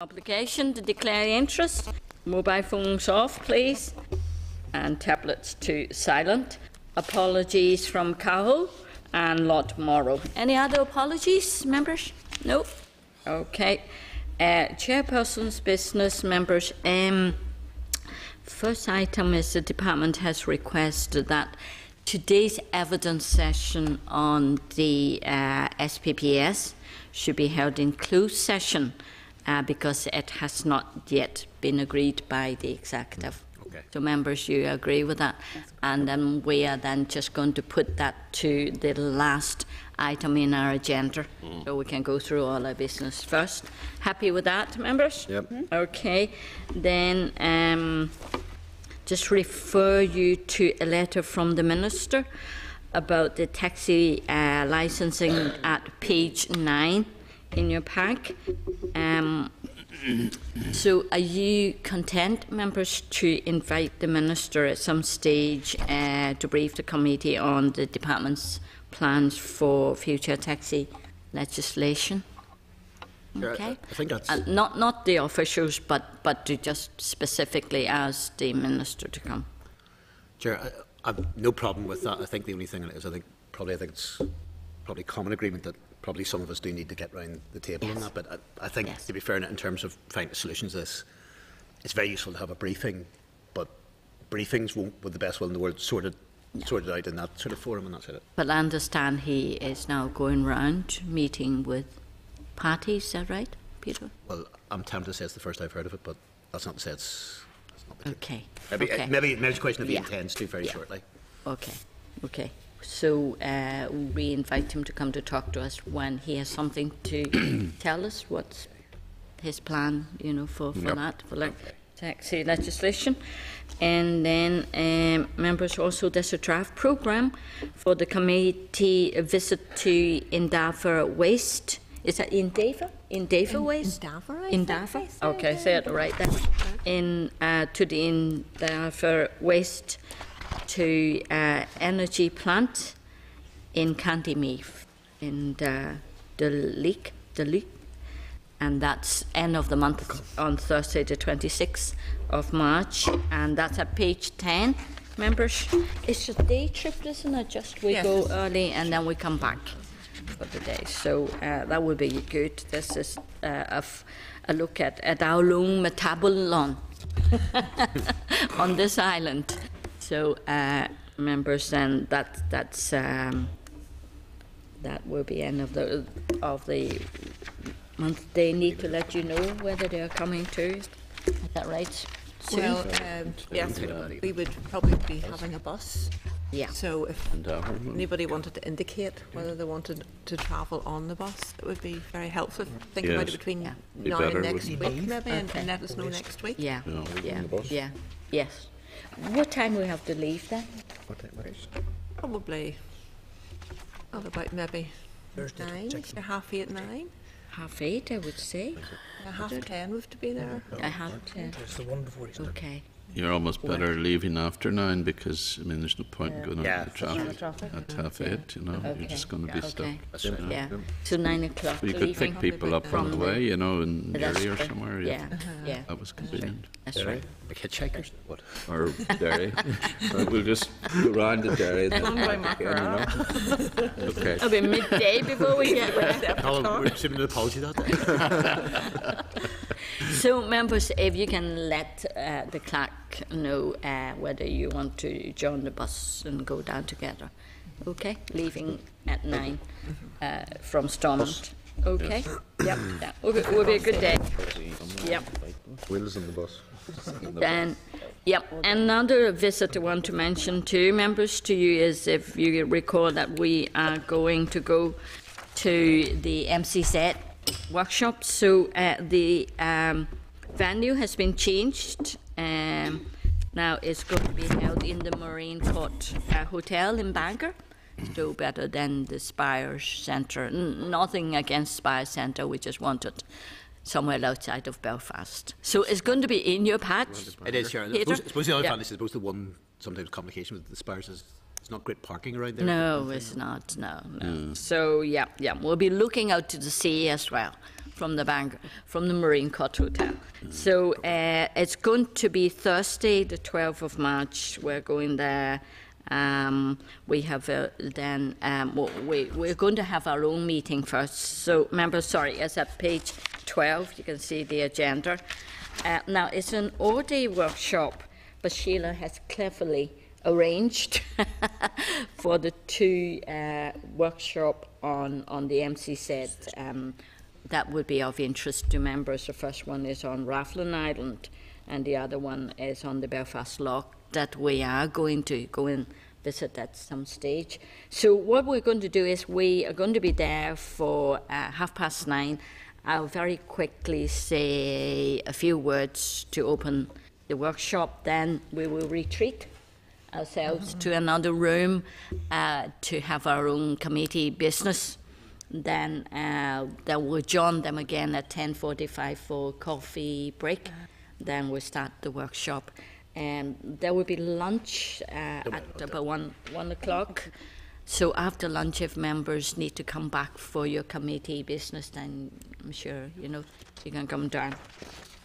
Obligation to declare interest. Mobile phones off, please. And tablets to silent. Apologies from Cahill and Lot Morrow. Any other apologies, members? No? Okay. Chairperson's business, members. First item is the department has requested that today's evidence session on the SPPS should be held in closed session because it has not yet been agreed by the executive. Okay. So members, you agree with that? And then we are then just going to put that to the last item in our agenda, so we can go through all our business first. Happy with that, members? Yep. Okay. Then just refer you to a letter from the Minister about the taxi licensing at page 9 in your pack. So are you content, members, to invite the Minister at some stage to brief the committee on the department's plans for future taxi legislation? Okay. I think that's not the officials, but to just specifically ask the Minister to come. Chair. I've no problem with that. I think the only thing is, I think it's probably common agreement that probably some of us do need to get round the table on that. But I think, to be fair, in terms of finding solutions, it's very useful to have a briefing. But briefings won't, with the best will in the world, sorted out in that sort of forum, and that's it. But I understand he is now going round meeting with parties. Is that right, Peter? Well, I'm tempted to say it's the first I've heard of it, but that's not to say it's not the case. Okay. Maybe it's a question of he intends to very shortly. Okay. So we invite him to come to talk to us when he has something to tell us. What's his plan, for that, for taxi legislation. And then, members, also there's a draft programme for the committee visit to Indaver Waste. Is that Indaver? Indaver Waste? Indaver? Okay, say it right there. To the Indaver Waste to energy plant in County Meath in the leak, and that's end of the month on Thursday the 26th of March, and that's at page 10. Members, it's a day trip, isn't it? Just we go early and then we come back for the day, so that would be good. This is a look at our long metabolon on this island. So, members, then that will be end of the month. They need to let you know whether they are coming too. Is that right? Well, yes, we would probably be having a bus. Yeah. So if anybody wanted to indicate whether they wanted to travel on the bus, it would be very helpful. Think about it between now and next week, maybe, and let us know next week. Yeah. Yes. What time we have to leave then? Probably about maybe 9, 8:30, 9. 8:30, I would say. 10:30 we have to be there. 10:30. It's the one before Easter. Okay. You're almost better leaving after 9 because, there's no point in going out in the traffic at 8:30, You're just going to be stuck. Yeah. So 9 o'clock. You could pick people up on the way, in Derry or somewhere. Yeah. That was convenient. That's right. Like hitchhikers? What? Or Derry. We'll just go round to Derry and then back again, Okay. It'll be midday before we get there. We're assuming an apology that day. So, members, if you can let the clerk know whether you want to join the bus and go down together. Okay? Leaving at 9 from Stormont. Okay? Yep. That will be a good day. Yep. Wheels on the bus. And another visit I want to mention to members to you is, if you recall, that we are going to go to the MCZ workshop. So the venue has been changed. Now it's going to be held in the Marine Court Hotel in Bangor. So better than the Spire Centre. Nothing against Spire Centre, we just wanted somewhere outside of Belfast. So it's going to be in your patch. It is, sure. I suppose the other advantage is the one sometimes communication with the Spires is It's not great parking around there. No, it's not. No. So yeah, we'll be looking out to the sea as well from the Marine Court Hotel. So it's going to be Thursday, the 12th of March. We're going there. We have we're going to have our own meeting first. So members, sorry, it's at page 12. You can see the agenda. Now it's an all-day workshop, but Sheila has cleverly arranged for the two workshop on the MCZ that would be of interest to members. The first one is on Rathlin Island, and the other one is on the Belfast Lough that we are going to go and visit at some stage. So what we're going to do is we are going to be there for 9:30. I'll very quickly say a few words to open the workshop, then we will retreat ourselves to another room to have our own committee business. Then we'll join them again at 10:45 for coffee break. Then we'll start the workshop. And there will be lunch at about 1 o'clock. So after lunch, if members need to come back for your committee business, then I'm sure, you can come down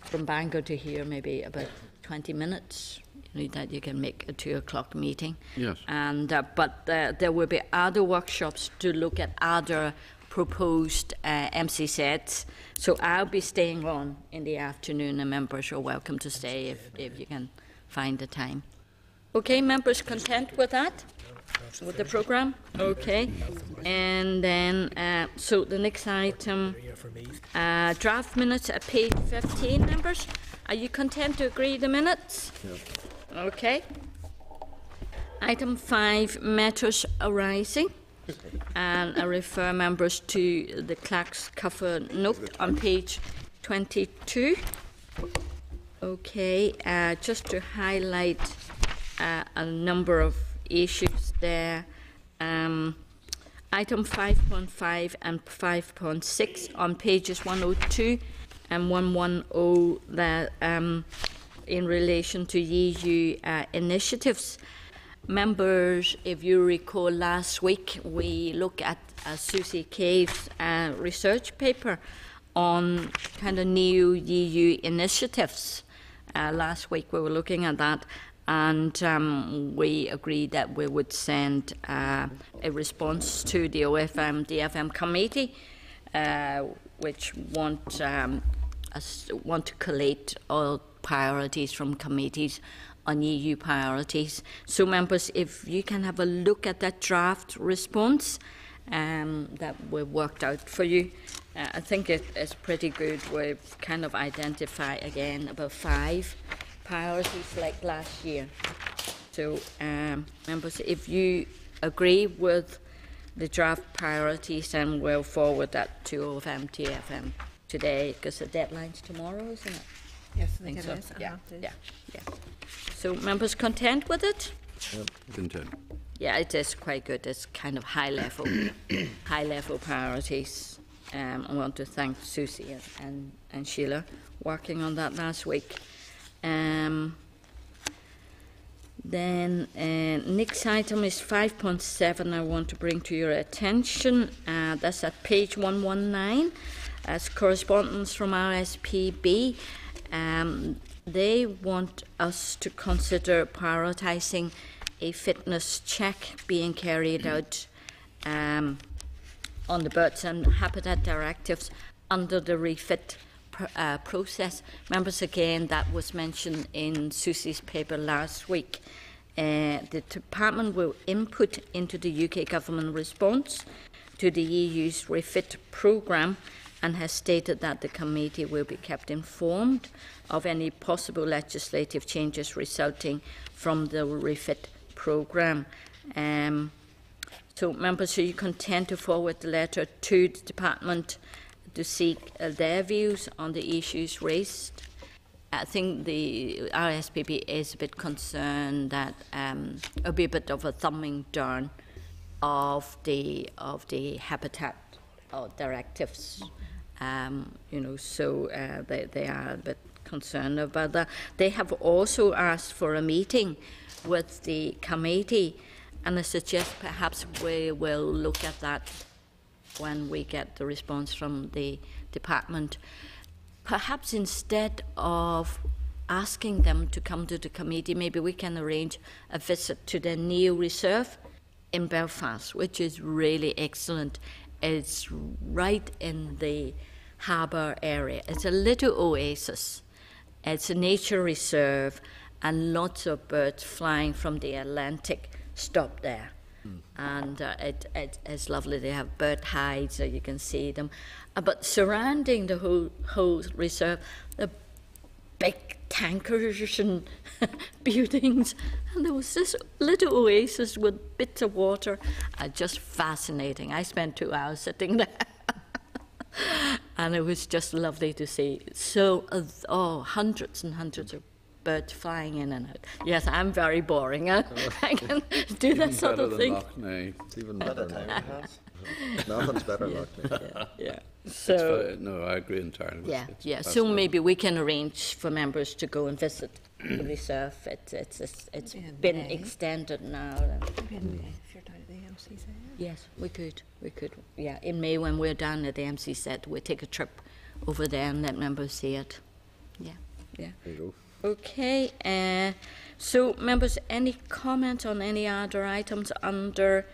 from Bangor to here maybe about 20 minutes. That you can make a 2 o'clock meeting. Yes. And but there will be other workshops to look at other proposed MCZs. So I'll be staying on in the afternoon, and members are welcome to stay if you can find the time. Okay, members, content with that? With the program? Okay. And then, so the next item, draft minutes at page 15, members. Are you content to agree the minutes? Yes. Okay. Item 5, matters arising. And I refer members to the clerk's cover note on page 22. Okay, just to highlight a number of issues there. Item 5.5 and 5.6 on pages 102 and 110 that in relation to EU initiatives. Members, if you recall, last week we looked at Susie Cave's research paper on kind of new EU initiatives. Last week we were looking at that, and we agreed that we would send a response to the DFM committee, which want to collate all priorities from committees on EU priorities. So members, if you can have a look at that draft response that we worked out for you, I think it's pretty good. We've kind of identified again about 5 priorities like last year. So members, if you agree with the draft priorities, then we'll forward that to OFM TFM today, because the deadline's tomorrow, isn't it? Yes, I think so. it is. Yeah. So members content with it? Yep. Content. Yeah, it is quite good. It's kind of high level priorities. I want to thank Susie and Sheila working on that last week. Then next item is 5.7. I want to bring to your attention. That's at page 119. As correspondence from RSPB. They want us to consider prioritising a fitness check being carried out on the Birds and Habitat Directives under the refit process. Members, again, that was mentioned in Susie's paper last week. The Department will input into the UK Government response to the EU's refit programme, and has stated that the committee will be kept informed of any possible legislative changes resulting from the refit programme. So members, are you content to forward the letter to the department to seek their views on the issues raised? I think the RSPB is a bit concerned that it'll be a bit of a thumbing down of the habitat directives. So they are a bit concerned about that. They have also asked for a meeting with the committee And I suggest perhaps we will look at that when we get the response from the department. Perhaps instead of asking them to come to the committee, maybe we can arrange a visit to the new reserve in Belfast, which is really excellent. It's right in the harbour area. It's a little oasis. It's a nature reserve, and lots of birds flying from the Atlantic stop there. And it's lovely. They have bird hides, so you can see them. But surrounding the whole reserve, the big tankers and buildings, and there was this little oasis with bits of water. Just fascinating. I spent 2 hours sitting there. And it was just lovely to see. So, hundreds and hundreds of birds flying in and out. Yes, I'm very boring. I can do that sort of thing. It's even better than Nothing's better than Loughnane. Yeah. So, no, I agree entirely. Yeah. So maybe we can arrange for members to go and visit the reserve. It's been extended now. Maybe in May, if you're down at the MCZ. Yes, we could. Yeah, in May when we're down at the MCZ, we take a trip over there and let members see it. Yeah. There you go. Okay, so members, any comment on any other items under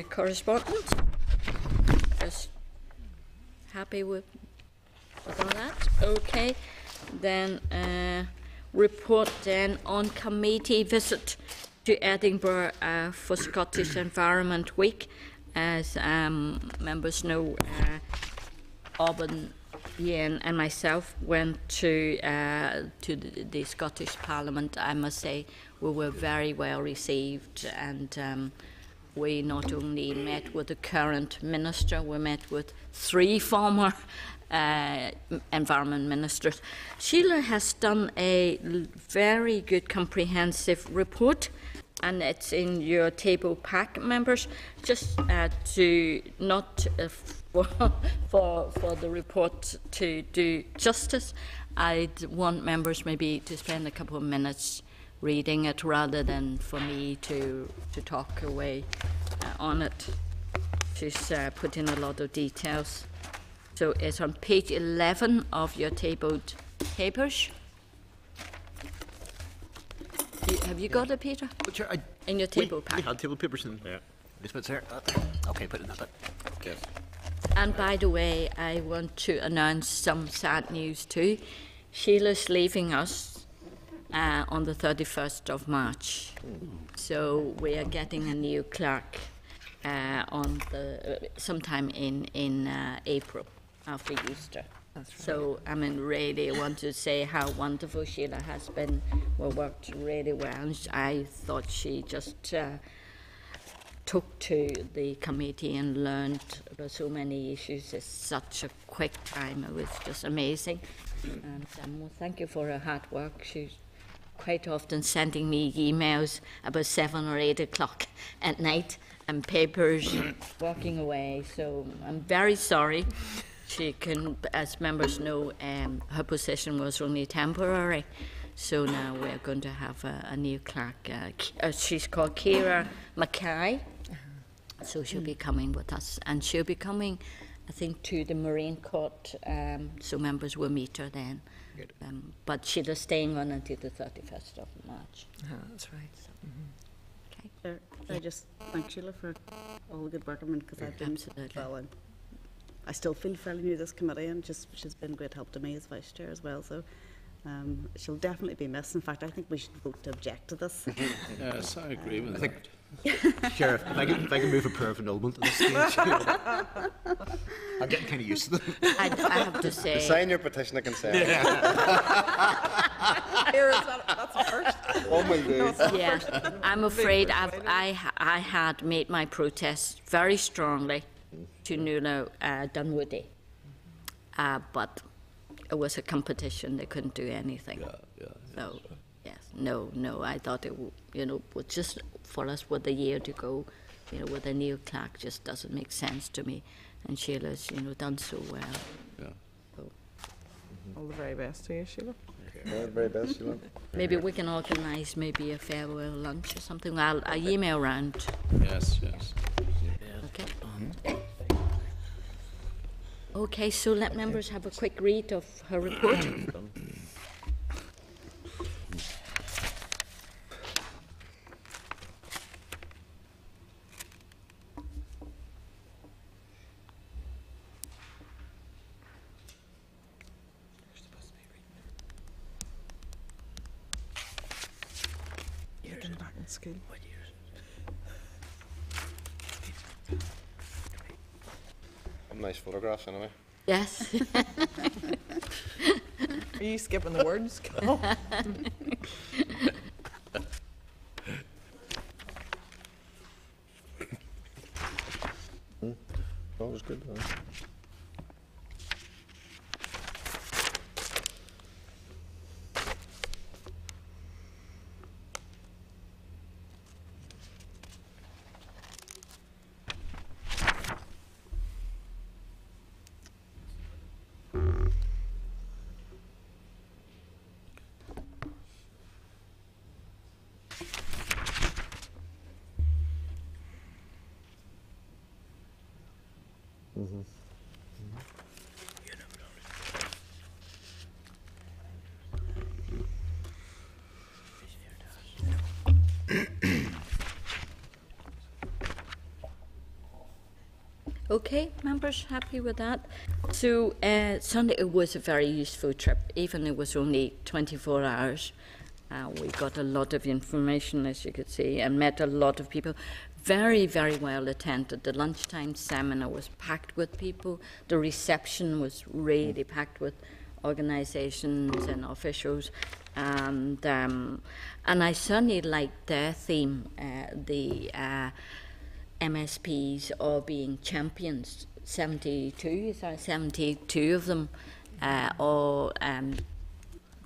correspondence? Just happy with all that? Okay, then report then on committee visit to Edinburgh for Scottish Environment Week. As members know, Auburn, Ian and myself went to the Scottish Parliament. I must say we were very well received, and we not only met with the current minister, we met with 3 former environment ministers. Sheila has done a very good comprehensive report, and it's in your table pack, members. Just to not for the report to do justice, I'd want members maybe to spend a couple of minutes reading it rather than for me to talk away on it. She's put in a lot of details. So it's on page 11 of your tabled papers. Have you got it, Peter? In your table pack? We had table papers in this bit's here. Okay, put it in that bit. Yes. And by the way, I want to announce some sad news too. Sheila's leaving us on the 31st of March. So we are getting a new clerk on sometime in April after Easter. That's right. So I mean, really want to say how wonderful Sheila has been. We worked really well. I thought she just took to the committee and learned about so many issues in such a quick time. It was just amazing. And well, thank you for her hard work. She's quite often sending me emails about 7 or 8 o'clock at night and papers walking away. So I'm very sorry. She can, as members know, her position was only temporary. So now we're going to have a new clerk. She's called Ciara Mackay. So she'll be coming with us. And she'll be coming, I think, to the Marine Court. So members will meet her then. But she's staying on until the 31st of March. That's right. Okay. I just thank Sheila for all the good work. I mean, because I've been well, I still feel fairly new to this committee, and she's been great help to me as vice chair as well. So she'll definitely be missed. In fact, I think we should vote to object to this. Yes, I agree with that. Sheriff, if I can move a prayer of annulment at this stage. I'm getting kind of used to them. I have to say. Sign your petition of consent. That's the first. Oh my God. Yeah, I'm afraid I had made my protest very strongly to Nuala Dunwoody, but it was a competition. They couldn't do anything. So yes, no. I thought it would just for us with a year to go, with a new clerk just doesn't make sense to me. And Sheila's, done so well. Yeah. So. All the very best to you, Sheila. Very best, you know. Maybe we can organise maybe a farewell lunch or something. I'll email around. Yes. Okay. Okay, so let members have a quick read of her report. Back in school. Nice photographs, anyway. Yes. Are you skipping the words? That was good. Okay, members happy with that? So Sunday, it was a very useful trip, even it was only 24 hours. We got a lot of information, as you could see, and met a lot of people. Very, very well attended. The lunchtime seminar was packed with people. The reception was really packed with organisations and officials. And I certainly liked their theme, the MSPs all being champions. 72 of them all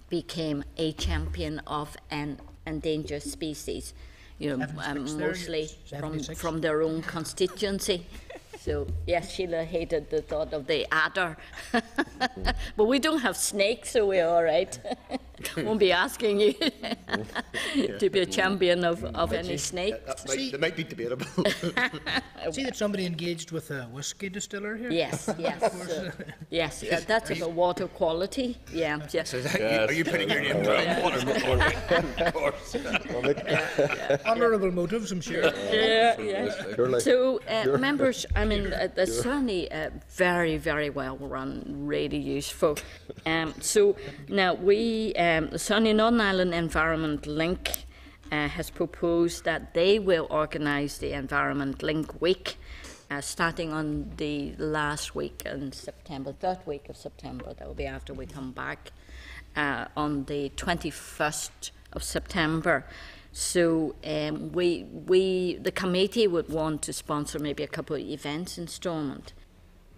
became a champion of an endangered species, mostly from their own constituency. So, yes, Sheila hated the thought of the adder. But we don't have snakes, so we're all right. Won't be asking you to be a champion of any snake. They might be debatable. See that somebody engaged with a whiskey distiller here? Yes. Yes, that's about water quality. Yeah. So are you putting your name down? Of course. Honourable motives, I'm sure. Yeah. So, members, I mean, that's certainly very, very well run, really useful. So now the Sunny Northern Ireland Environment Link has proposed that they will organise the Environment Link Week, starting on the last week in September, third week of September. That will be after we come back on the 21st of September. So the committee would want to sponsor maybe a couple of events in Stormont.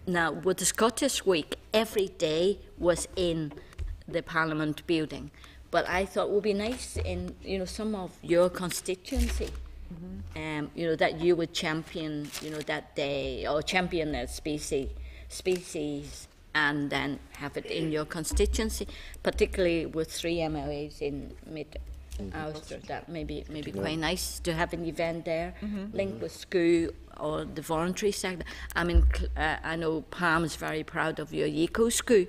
Now, with the Scottish Week, every day was in the Parliament building, but I thought it would be nice in some of your constituency, that you would champion that day, or champion a species, and then have it in your constituency, particularly with 3 MLAs in Ulster. That may be quite nice to have an event there, linked with school or the voluntary sector. I mean, I know Pam is very proud of your eco school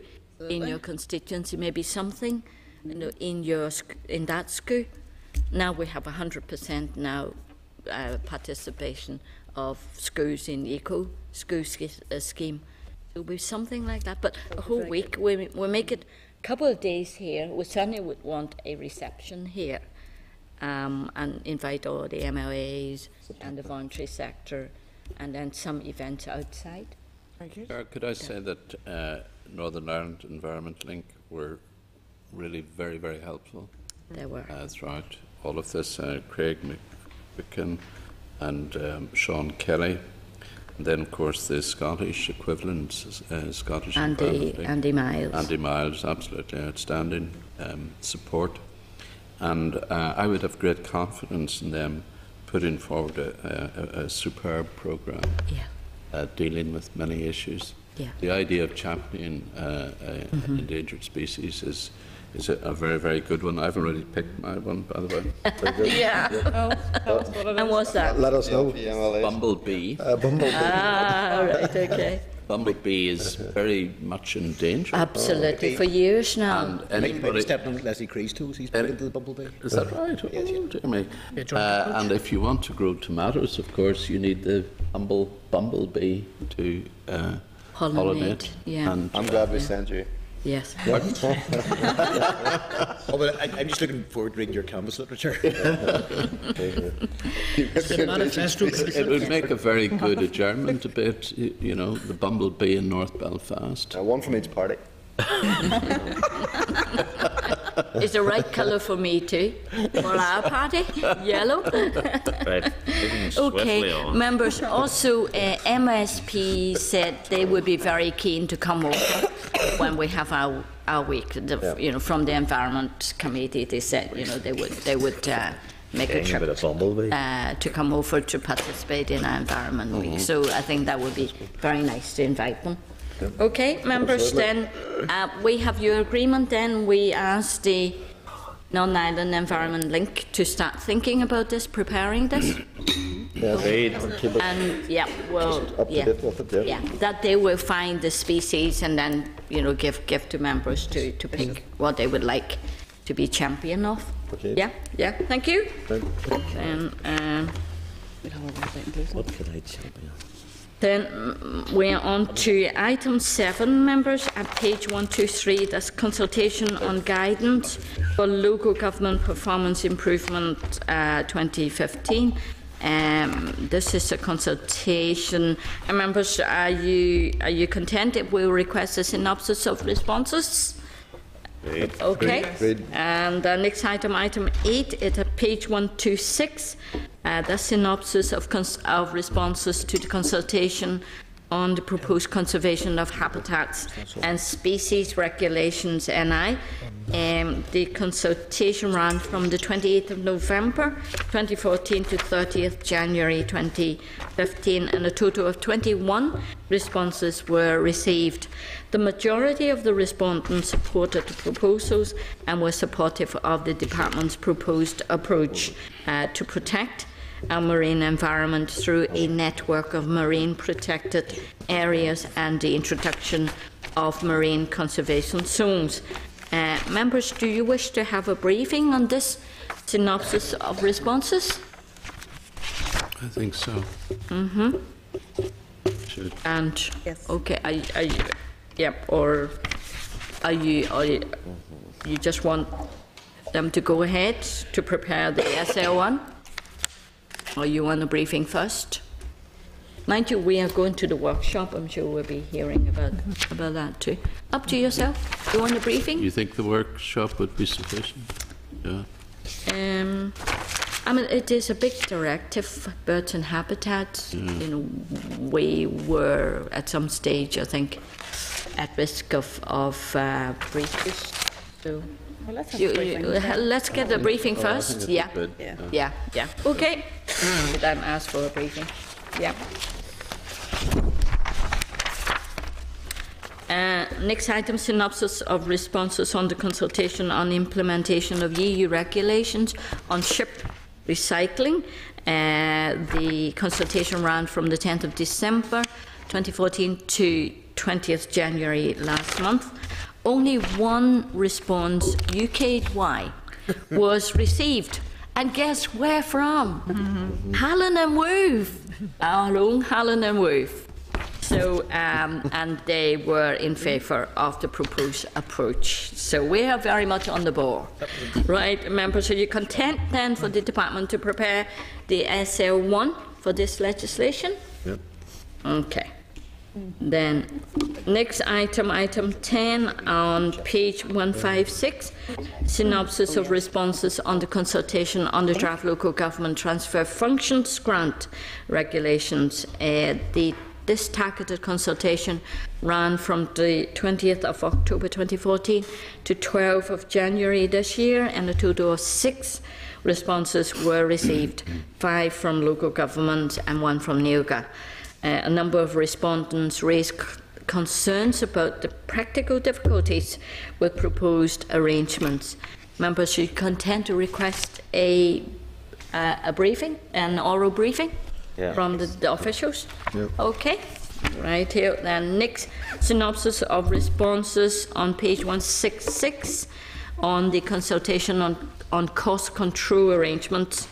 in your constituency. Maybe something, in that school. Now we have 100% now participation of schools in eco school scheme. It'll be something like that. But a whole week we make it. Couple of days here. We certainly would want a reception here, and invite all the MLAs and the voluntary sector, and then some events outside. Could I say that Northern Ireland Environment Link were really very, very helpful? They were throughout all of this. Craig McCann and Sean Kelly. And then, of course, the Scottish equivalent, Scottish Andy Miles. Andy Miles, absolutely outstanding support. And I would have great confidence in them putting forward a superb programme dealing with many issues. Yeah. The idea of championing endangered species is a very, very good one. I haven't really picked my one, by the way. Yeah. And what's that? Let us know. Bumblebee. Bumblebee. Ah, right, okay. Bumblebee is very much in danger. Absolutely, for years now. And Maybe anybody, stepping on Leslie Cree's toes, he's put into the bumblebee. is that right? Yes, yeah. Oh, dear me. Yeah, And if you want to grow tomatoes, of course, you need the bumblebee to pollinate. Yeah. And, I'm glad we sent you. Yes. Oh, well, I'm just looking forward to reading your canvas literature. Manifesto. it would make a very good adjournment debate, you know, the bumblebee in North Belfast. One from each party. Is the right colour for me too? For our party? Yellow? Right. Okay, members, also MSP said they would be very keen to come over when we have our week. You know, from the Environment Committee, they said, you know, they would make a trip to come over to participate in our Environment Week. So I think that would be very nice to invite them. Okay, members, then we have your agreement. Then we ask the Non-Island Environment Link to start thinking about this, preparing this. And yeah, well, yeah, that they will find the species and then, you know, give to members to pick what they would like to be champion of. Okay. Yeah. Thank you. What could I champion? Then we are on to item 7, members, at page 123. That's consultation on guidance for local government performance improvement 2015. This is a consultation. And members, are you content if we request a synopsis of responses? Great. Okay. Great. And the next item, item 8, it's at page 126. The synopsis of responses to the consultation on the proposed conservation of habitats and species regulations NI. The consultation ran from the 28th of November 2014 to 30th January 2015, and a total of 21 responses were received. The majority of the respondents supported the proposals and were supportive of the department's proposed approach to protect our marine environment through a network of marine protected areas and the introduction of marine conservation zones. Members, do you wish to have a briefing on this synopsis of responses? I think so. Should. And Yes. okay, or are you just want them to go ahead to prepare the SL1? Or you want a briefing first? Mind you, we are going to the workshop. I'm sure we'll be hearing about that too. Up to yourself. You want a briefing? You think the workshop would be sufficient? Yeah. I mean, it is a big directive, birds and habitats. You know, we were at some stage, I think, at risk of breaches. So. Well, let's get a briefing first. Yeah. Okay. Then ask for a briefing. Yeah. Next item, synopsis of responses on the consultation on implementation of EU regulations on ship recycling. The consultation ran from the 10th of December 2014 to 20th January last month. Only one response, UK-wide, was received. And guess where from? Hallen and Wolff, our own Hallen and Wolff. So, and they were in favour of the proposed approach. So we are very much on the ball. Right, members, are you content then for the department to prepare the SL1 for this legislation? Yep. Okay. Then, next item, item 10 on page 156, synopsis of responses on the consultation on the draft local government transfer functions grant regulations. This targeted consultation ran from the 20th of October 2014 to 12th of January this year, and a total of 6 responses were received, 5 from local government and 1 from NEOGA. A number of respondents raised concerns about the practical difficulties with proposed arrangements. Members, are you content to request a briefing, an oral briefing from the officials? Yep. Okay. Right here, then next synopsis of responses on page 166 on the consultation on cost control arrangements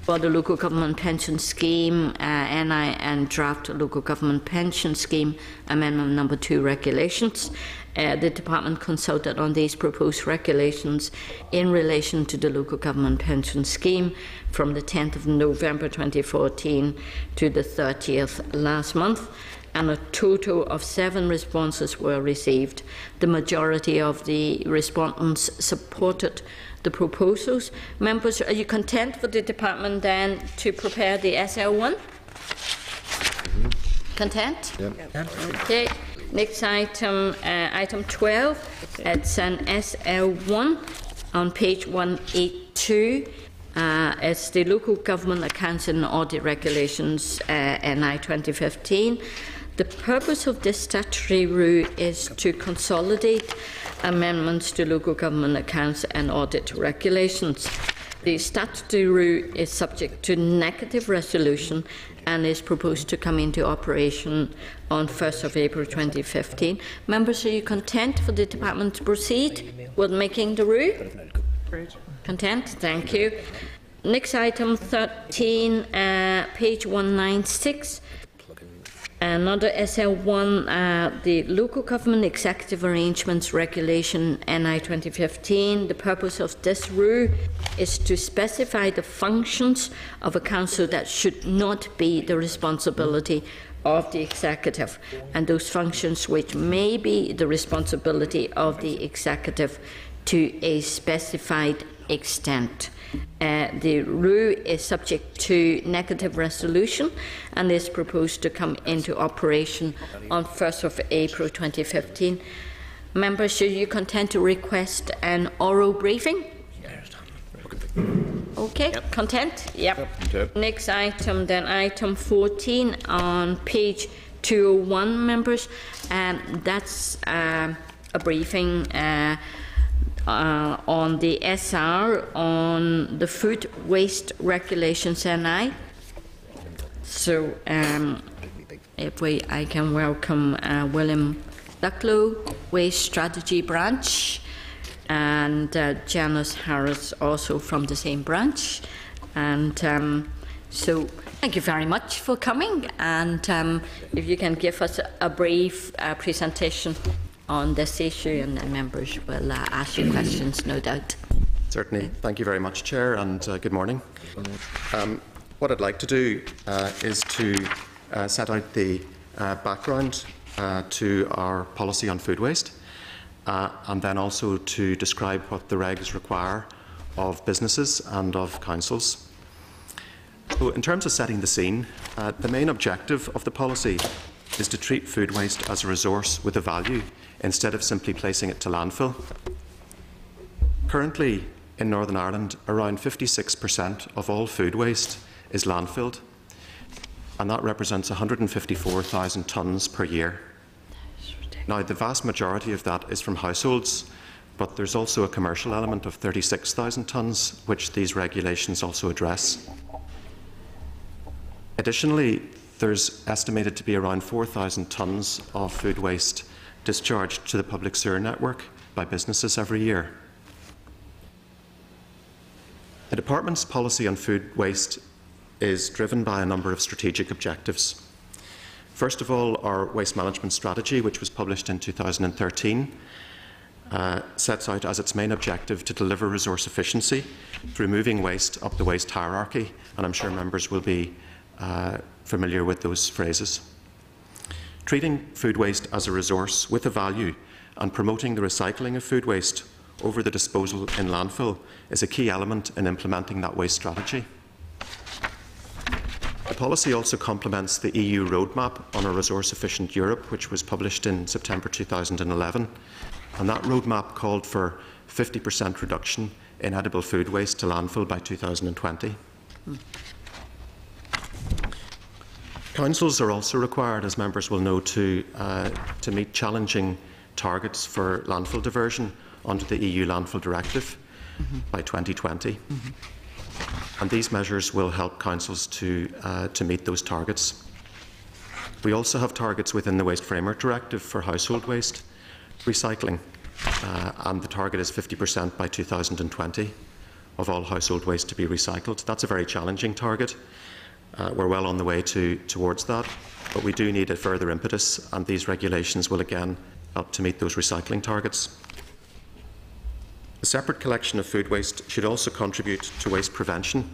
for the local government pension scheme, NI and draft local government pension scheme amendment number 2 regulations. The department consulted on these proposed regulations in relation to the local government pension scheme from the 10th of November 2014 to the 30th last month, and a total of 7 responses were received. The majority of the respondents supported the proposals. Members, are you content for the department then to prepare the SL1? Content? Yep. Okay. Next item, item 12. It's an SL1 on page 182. It's the Local Government Accounts and Audit Regulations, NI 2015. The purpose of this statutory rule is to consolidate amendments to local government accounts and audit regulations. The statutory rule is subject to negative resolution and is proposed to come into operation on 1st of April 2015. Members, are you content for the department to proceed with making the rule? Content? Thank you. Next item 13, page 196. Another SL1, the Local Government Executive Arrangements Regulation NI 2015. The purpose of this rule is to specify the functions of a council that should not be the responsibility of the executive, and those functions which may be the responsibility of the executive to a specified extent. The rule is subject to negative resolution and is proposed to come into operation on 1st of April 2015. Members, are you content to request an oral briefing? Okay, yep. Content? Yep. Yep. Next item, then item 14 on page 201, members. That's a briefing on the SR on the food waste regulations NI. So I can welcome William Ducklow, Waste Strategy Branch, and Janice Harris, also from the same branch. And so thank you very much for coming, and if you can give us a brief presentation on this issue, and then members will ask you questions, no doubt. Certainly. Thank you very much, Chair, and good morning. What I'd like to do is to set out the background to our policy on food waste, and then also to describe what the regs require of businesses and of councils. So in terms of setting the scene, the main objective of the policy is to treat food waste as a resource with a value instead of simply placing it to landfill. Currently, in Northern Ireland, around 56% of all food waste is landfilled, and that represents 154,000 tonnes per year. Now, the vast majority of that is from households, but there's also a commercial element of 36,000 tonnes, which these regulations also address. Additionally, there's estimated to be around 4,000 tonnes of food waste discharged to the public sewer network by businesses every year. The Department's policy on food waste is driven by a number of strategic objectives. First of all, our waste management strategy, which was published in 2013, sets out as its main objective to deliver resource efficiency through moving waste up the waste hierarchy, and I'm sure members will be familiar with those phrases. Treating food waste as a resource with a value and promoting the recycling of food waste over the disposal in landfill is a key element in implementing that waste strategy. The policy also complements the EU roadmap on a resource-efficient Europe, which was published in September 2011, and that roadmap called for 50% reduction in edible food waste to landfill by 2020. Councils are also required, as members will know, to meet challenging targets for landfill diversion under the EU Landfill Directive by 2020. And these measures will help councils to meet those targets. We also have targets within the Waste Framework Directive for household waste recycling, and the target is 50% by 2020 of all household waste to be recycled. That's a very challenging target. We're well on the way towards that, but we do need a further impetus, and these regulations will again help to meet those recycling targets. The separate collection of food waste should also contribute to waste prevention,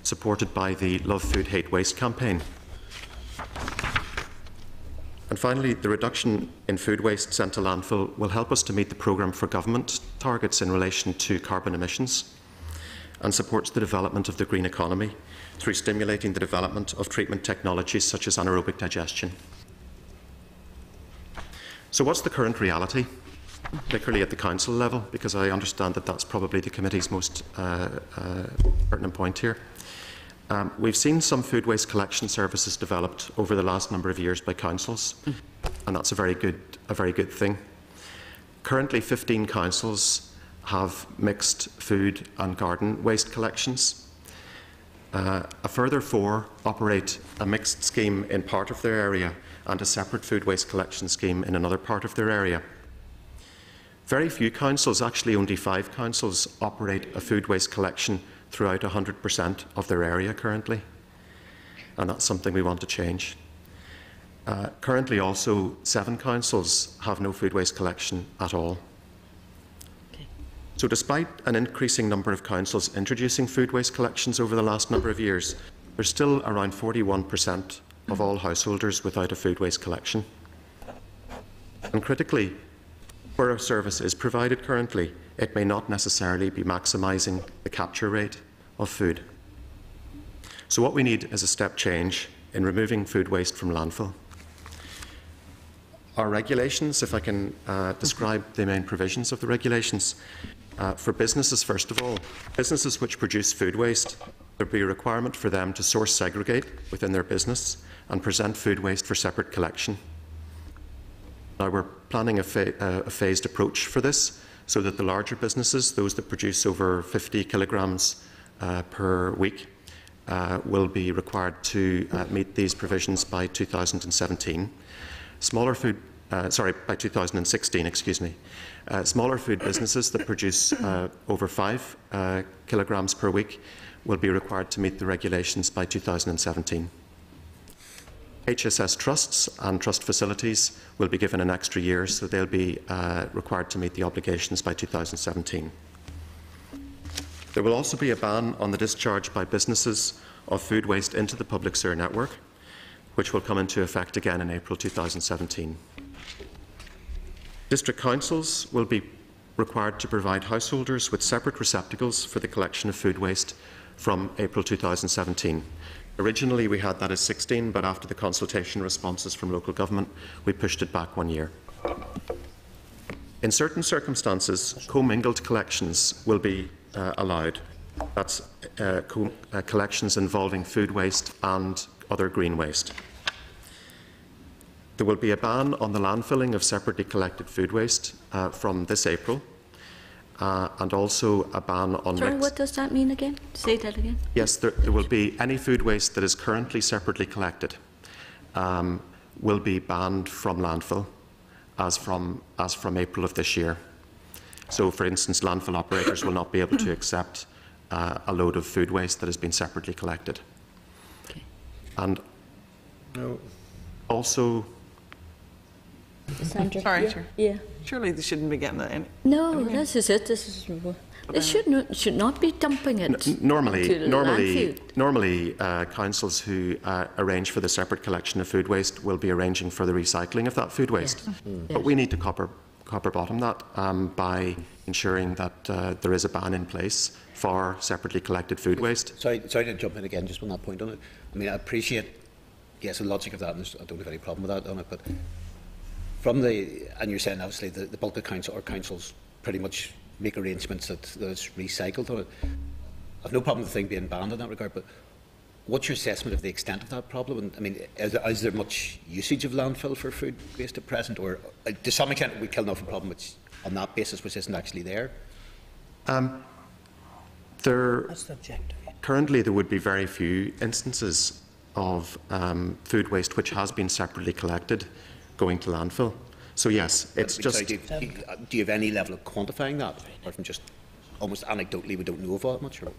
supported by the Love Food Hate Waste campaign. And finally, the reduction in food waste sent to landfill will help us to meet the programme for government targets in relation to carbon emissions, and supports the development of the green economy through stimulating the development of treatment technologies such as anaerobic digestion. So what's the current reality, particularly at the council level, because I understand that that's probably the committee's most pertinent point here. We've seen some food waste collection services developed over the last number of years by councils, and that's a very good thing. Currently, 15 councils have mixed food and garden waste collections. A further 4 operate a mixed scheme in part of their area and a separate food waste collection scheme in another part of their area. Very few councils, actually only 5 councils, operate a food waste collection throughout 100% of their area currently, and that's something we want to change. Currently also 7 councils have no food waste collection at all. So despite an increasing number of councils introducing food waste collections over the last number of years, there's still around 41% of all householders without a food waste collection. And critically, where a service is provided currently, it may not necessarily be maximising the capture rate of food. So what we need is a step change in removing food waste from landfill. Our regulations, if I can describe the main provisions of the regulations. For businesses, first of all, businesses which produce food waste, there will be a requirement for them to source segregate within their business and present food waste for separate collection. Now we're planning a phased approach for this, so that the larger businesses, those that produce over 50 kilograms per week, will be required to meet these provisions by 2017. By 2016, excuse me. Smaller food businesses that produce over 5 kilograms per week will be required to meet the regulations by 2017. HSS trusts and trust facilities will be given an extra year, so they'll be required to meet the obligations by 2017. There will also be a ban on the discharge by businesses of food waste into the public sewer network, which will come into effect again in April 2017. District councils will be required to provide householders with separate receptacles for the collection of food waste from April 2017. Originally we had that as 16, but after the consultation responses from local government, we pushed it back 1 year. In certain circumstances, commingled collections will be allowed. That's collections involving food waste and other green waste. There will be a ban on the landfilling of separately collected food waste from this April, and also a ban on... Sorry, what does that mean again? Say that again. Yes, there will be any food waste that is currently separately collected will be banned from landfill as from April of this year. So, for instance, landfill operators will not be able to accept a load of food waste that has been separately collected. Okay. And also... Sandra, Sorry, yeah, sure. Yeah. Surely they shouldn't be getting that. No, this is it. This is. They should not be dumping it. Normally, councils who arrange for the separate collection of food waste will be arranging for the recycling of that food waste. Yes. But we need to copper bottom that by ensuring that there is a ban in place for separately collected food waste. Sorry to jump in again, just on that point on it. I mean, I appreciate, yes, the logic of that, and I don't have any problem with that on it, but from and you're saying obviously the bulk of councils pretty much make arrangements that it's recycled on it. I've no problem with the thing being banned in that regard, but what's your assessment of the extent of that problem? And, I mean, is there much usage of landfill for food waste at present, or to some extent we kill enough a problem which, on that basis, which isn't actually there? That's the objective. Currently, there would be very few instances of food waste which has been separately collected going to landfill. So yes, it's just. Do you have any level of quantifying that, or from just almost anecdotally we don't know of that much? Or?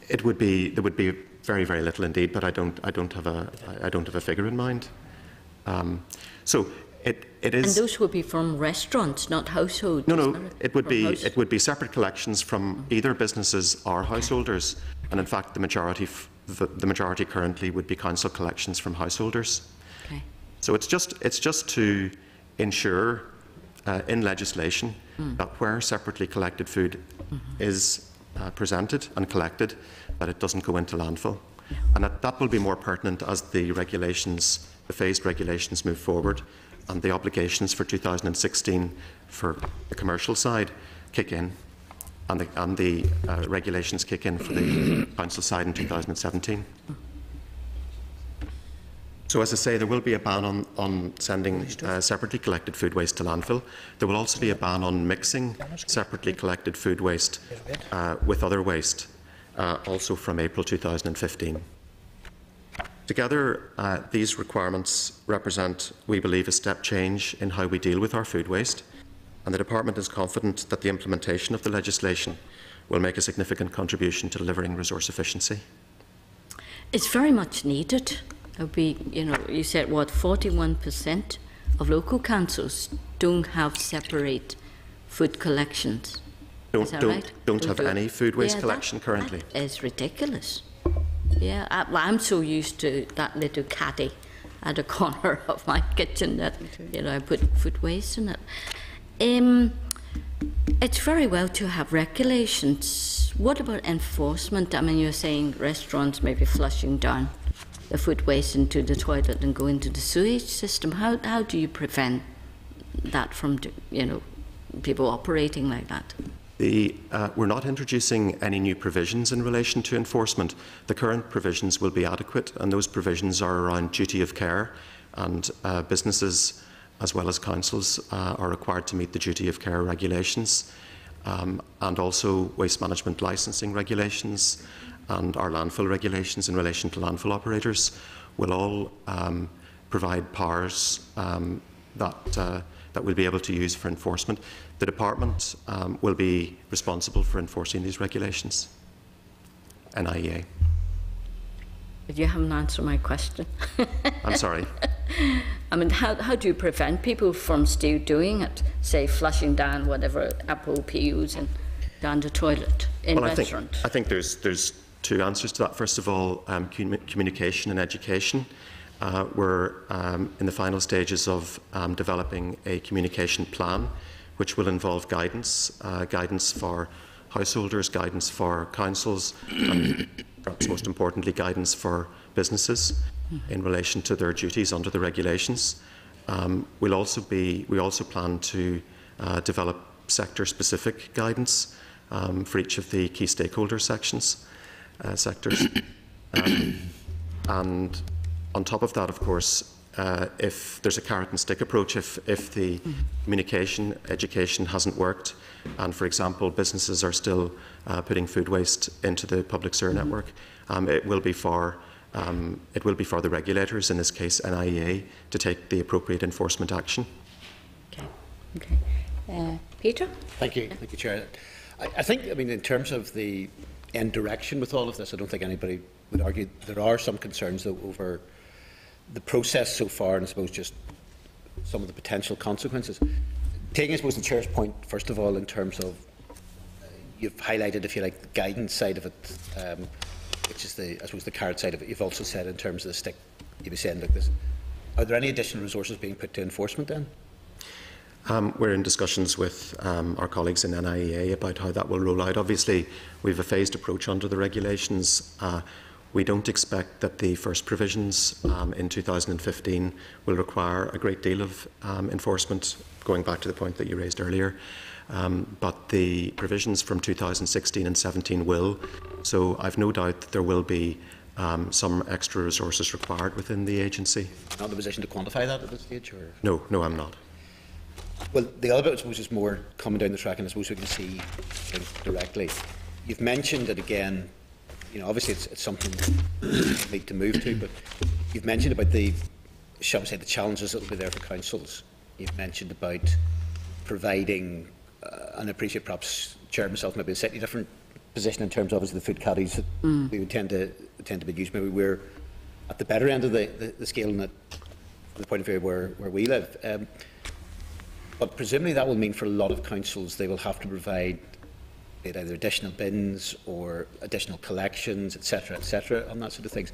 There would be very, very little indeed, but I don't have a figure in mind. So it is. And those would be from restaurants, not households. No, it would be separate collections from either businesses or householders, and in fact, the majority currently would be council collections from householders. Okay. So it's just to ensure in legislation that where separately collected food is presented and collected, that it doesn't go into landfill. Yeah. And that will be more pertinent as the regulations, the phased regulations, move forward, and the obligations for 2016 for the commercial side kick in, and the regulations kick in for the council side in 2017. So, as I say, there will be a ban on sending separately collected food waste to landfill. There will also be a ban on mixing separately collected food waste with other waste, also from April 2015. Together, these requirements represent, we believe, a step change in how we deal with our food waste, and the Department is confident that the implementation of the legislation will make a significant contribution to delivering resource efficiency. It's very much needed. You said, what, 41% of local councils don't have separate food collections. Is that right? Don't have any food waste collection currently. That is ridiculous. Yeah, I'm so used to that little caddy at the corner of my kitchen that, I put food waste in it. It's very well to have regulations. What about enforcement? I mean, you're saying restaurants maybe flushing down the food waste into the toilet and go into the sewage system. How do you prevent that from, people operating like that? We're not introducing any new provisions in relation to enforcement. The current provisions will be adequate, and those provisions are around duty of care, and businesses as well as councils are required to meet the duty of care regulations, and also waste management licensing regulations and our landfill regulations in relation to landfill operators will all provide powers that we'll be able to use for enforcement. The Department will be responsible for enforcing these regulations, NIEA. But you haven't answered my question. I'm sorry. I mean, how do you prevent people from still doing it? Say, flushing down whatever apple peels and down the toilet in restaurants? I think there's two answers to that. First of all, communication and education. We're in the final stages of developing a communication plan, which will involve guidance for householders, guidance for councils, and perhaps most importantly, guidance for businesses in relation to their duties under the regulations. We also plan to develop sector-specific guidance for each of the key stakeholder sectors. And on top of that, of course, if there's a carrot and stick approach, if the communication, education hasn't worked, and for example, businesses are still putting food waste into the public sewer network, it will be for the regulators, in this case NIEA, to take the appropriate enforcement action. Okay. Peter? Thank you, Chair. I think, in terms of the end direction with all of this, I don't think anybody would argue. There are some concerns, though, over the process so far, and I suppose just some of the potential consequences. Taking, I suppose, the Chair's point, first of all, in terms of, you've highlighted, if you like, the guidance side of it, which is I suppose, the carrot side of it. You've also said, in terms of the stick, you've been saying like this. Are there any additional resources being put to enforcement then? We're in discussions with our colleagues in NIEA about how that will roll out. Obviously, we have a phased approach under the regulations. We don't expect that the first provisions in 2015 will require a great deal of enforcement, going back to the point that you raised earlier. But the provisions from 2016 and 17 will. So I've no doubt that there will be some extra resources required within the agency. Not in a position to quantify that at this stage? Or? No, I'm not. Well, the other bit, I suppose, is more coming down the track, and I suppose we can see directly. You've mentioned it again, obviously it's something we need to move to, but you've mentioned about the challenges that will be there for councils. You've mentioned about providing, and I appreciate perhaps Chair myself maybe a slightly different position in terms of the food caddies that we would tend to be used. Maybe we're at the better end of the scale in that, from the point of view where we live. But presumably that will mean for a lot of councils they will have to provide either additional bins or additional collections, etc., on that sort of things.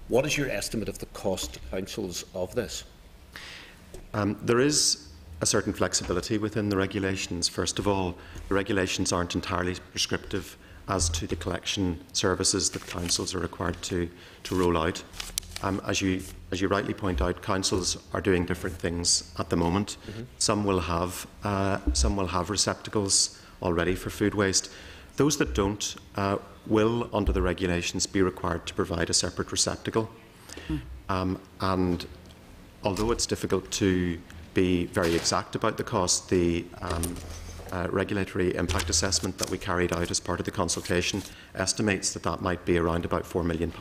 What is your estimate of the cost to councils of this? There is a certain flexibility within the regulations. First of all, the regulations aren't entirely prescriptive as to the collection services that councils are required to roll out. As you rightly point out, councils are doing different things at the moment. Some will have receptacles already for food waste. Those that don't will, under the regulations, be required to provide a separate receptacle. And although it's difficult to be very exact about the cost, the regulatory impact assessment that we carried out as part of the consultation estimates that might be around about £4 million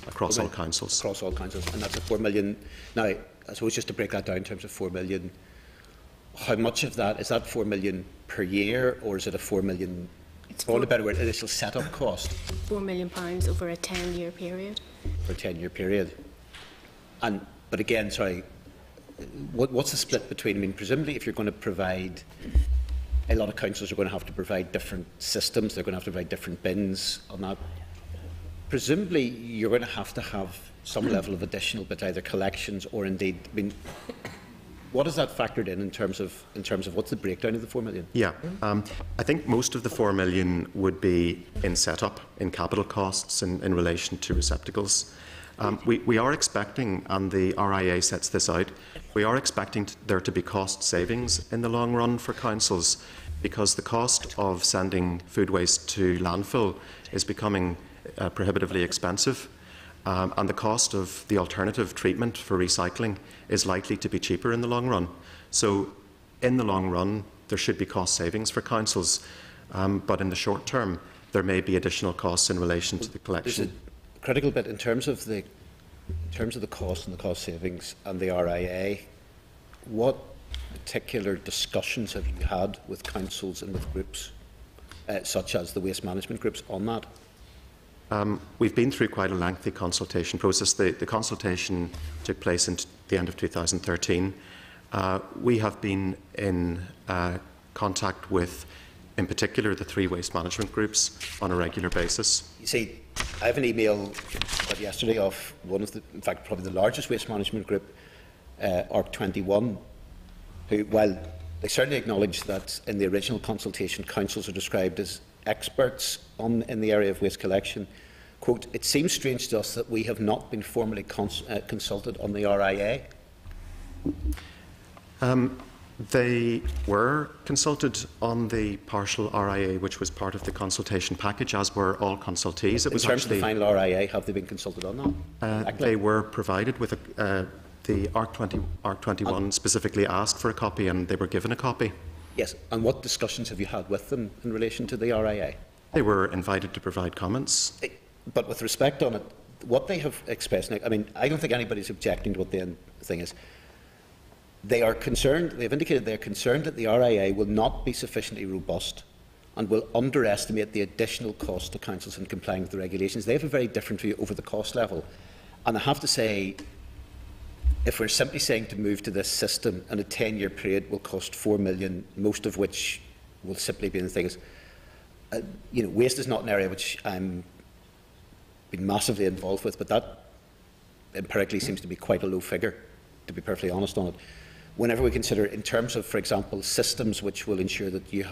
across all councils. Across all councils, and that's a £4 million. Now, I suppose just to break that down in terms of £4 million, how much of that is that £4 million per year, or is it a £4 million? It's probably a better word. Initial setup cost. £4 million over a 10-year period. For a 10-year period, but again, sorry, what's the split between? I mean, presumably, if you're going to provide. A lot of councils are going to have to provide different systems, they're going to have to provide different bins on that. Presumably, you're going to have some level of additional, but either collections or indeed, I mean, what is that factored in terms of what's the breakdown of the £4 million? Yeah, I think most of the £4 million would be in setup, in capital costs in relation to receptacles. We are expecting, and the RIA sets this out, we are expecting there to be cost savings in the long run for councils, because the cost of sending food waste to landfill is becoming prohibitively expensive, and the cost of the alternative treatment for recycling is likely to be cheaper in the long run. So in the long run there should be cost savings for councils, but in the short term there may be additional costs in relation to the collection. There's a critical bit in terms of the cost and the cost savings and the RIA. What particular discussions have you had with councils and with groups, such as the waste management groups, on that? We've been through quite a lengthy consultation process. The consultation took place in the end of 2013. We have been in contact with, in particular, the 3 waste management groups on a regular basis. You see, I have an email yesterday of one of the, in fact, probably the largest waste management group, ARC21, who, while they certainly acknowledge that in the original consultation councils are described as experts in the area of waste collection, quote, "It seems strange to us that we have not been formally consulted on the RIA." They were consulted on the partial RIA, which was part of the consultation package, as were all consultees. It was in terms of the final RIA, have they been consulted on that? They were provided with the ARC21 specifically asked for a copy, and they were given a copy. Yes, and what discussions have you had with them in relation to the RIA? They were invited to provide comments. But with respect on it, what they have expressed, I mean, I don't think anybody's objecting to what the thing is. They are concerned, they've indicated they're concerned that the RIA will not be sufficiently robust and will underestimate the additional cost to councils in complying with the regulations. They have a very different view over the cost level. And I have to say, if we're simply saying to move to this system and a 10-year period will cost £4 million, most of which will simply be in the things, waste is not an area which I'm been massively involved with, but that empirically seems to be quite a low figure, to be perfectly honest on it. Whenever we consider, in terms of, for example, systems which will ensure that you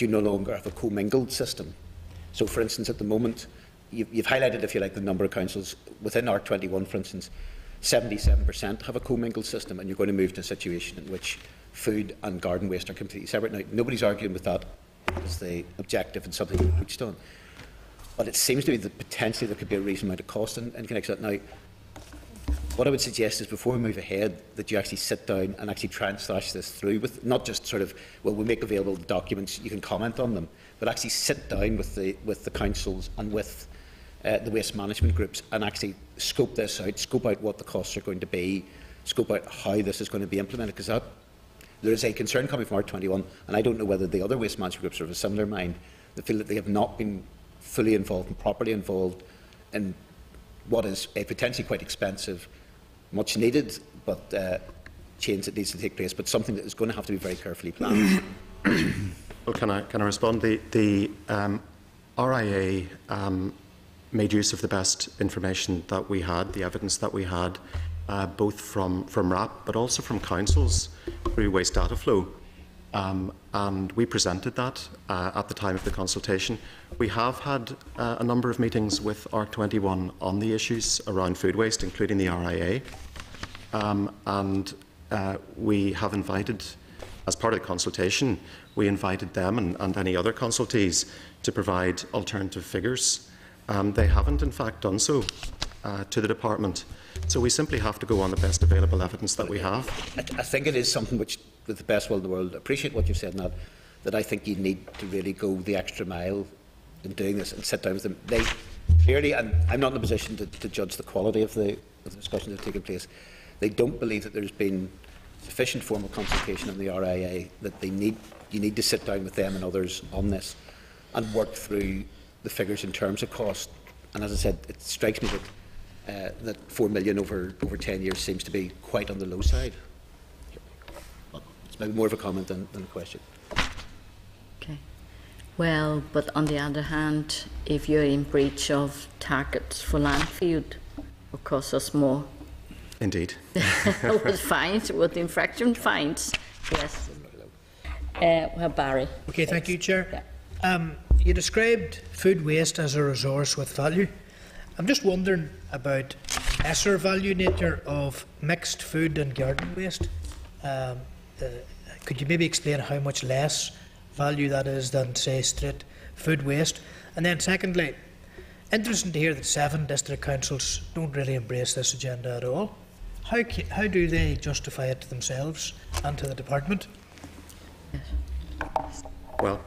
no longer have a commingled system. So, for instance, at the moment, you've highlighted, if you like, the number of councils within ARC21, for instance. 77% have a commingled system, and you're going to move to a situation in which food and garden waste are completely separate. Now, nobody's arguing with that as the objective and something you've reached on. but it seems to me that potentially there could be a reasonable amount of cost in connection with that. Now, what I would suggest is before we move ahead that you actually sit down and actually try and thrash this through with not just sort of, well, we'll make available the documents, you can comment on them, but actually sit down with the councils and with the waste management groups and actually scope this out, scope out what the costs are going to be, scope out how this is going to be implemented, because there is a concern coming from R21, and I don't know whether the other waste management groups are of a similar mind, that feel that they have not been fully involved and properly involved in what is a potentially quite expensive, much needed, but change that needs to take place, but something that is going to have to be very carefully planned. Well, can I respond? The RIA made use of the best information that we had, the evidence that we had, both from RAP but also from councils through waste data flow. And we presented that at the time of the consultation. We have had a number of meetings with R21 on the issues around food waste, including the RIA. And we have invited, as part of the consultation, we invited them and any other consultees to provide alternative figures. They haven't, in fact, done so to the department. So we simply have to go on the best available evidence that we have. I think it is something which, with the best will in the world, I appreciate what you've said, Nat, that I think you need to really go the extra mile in doing this and sit down with them. They clearly, and I'm not in a position to judge the quality of the discussions that have taken place, they don't believe that there's been sufficient formal consultation on the RIA, that you need to sit down with them and others on this and work through the figures in terms of cost. And as I said, it strikes me that 4 million over 10 years seems to be quite on the low side. It's maybe more of a comment than a question. Okay. Well, but on the other hand, if you're in breach of targets for landfill, it will cost us more. Indeed. With fines, with infraction fines. Yes. Well, Barry. Okay, thank you, Chair. Yeah. You described food waste as a resource with value. I'm just wondering about lesser value nature of mixed food and garden waste. Could you maybe explain how much less value that is than, say, straight food waste? And then secondly, interesting to hear that 7 district councils don't really embrace this agenda at all. How do they justify it to themselves and to the department? Well,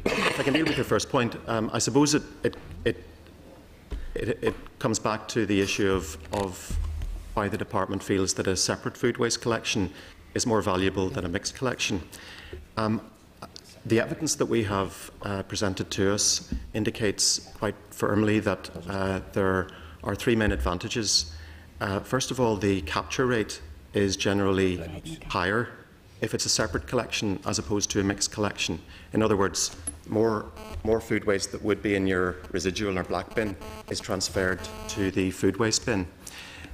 if I can deal with your first point, I suppose it comes back to the issue of why the department feels that a separate food waste collection is more valuable than a mixed collection. The evidence that we have presented to us indicates quite firmly that there are 3 main advantages. First of all, the capture rate is generally higher if it's a separate collection as opposed to a mixed collection. In other words, more food waste that would be in your residual or black bin is transferred to the food waste bin.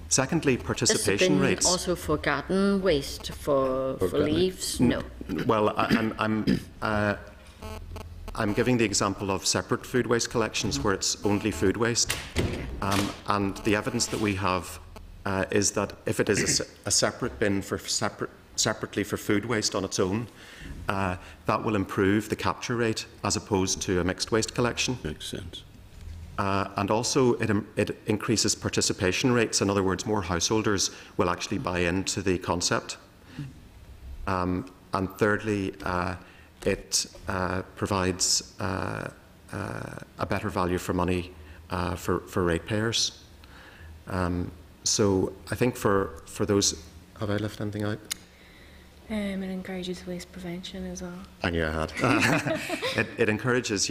Secondly, participation rates. Also for garden waste, for leaves? No. Well, I'm giving the example of separate food waste collections where it's only food waste. And the evidence that we have is that if it is a separate bin for separately for food waste on its own, that will improve the capture rate as opposed to a mixed waste collection. Makes sense. And also it increases participation rates. In other words, more householders will actually buy into the concept. And thirdly, it provides a better value for money for ratepayers. So I think for those, have I left anything out? It encourages waste prevention as well. I knew I had. It encourages,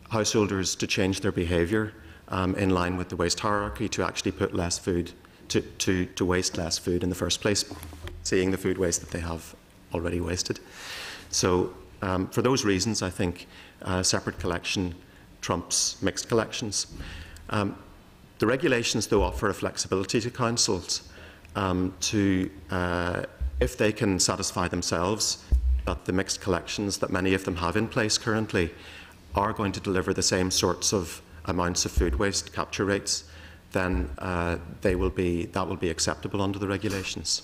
householders to change their behaviour in line with the waste hierarchy, to actually put less food, to waste less food in the first place, seeing the food waste that they have already wasted. So for those reasons, I think separate collection trumps mixed collections. The regulations, though, offer a flexibility to councils to, if they can satisfy themselves that the mixed collections that many of them have in place currently are going to deliver the same sorts of amounts of food waste capture rates, then that will be acceptable under the regulations.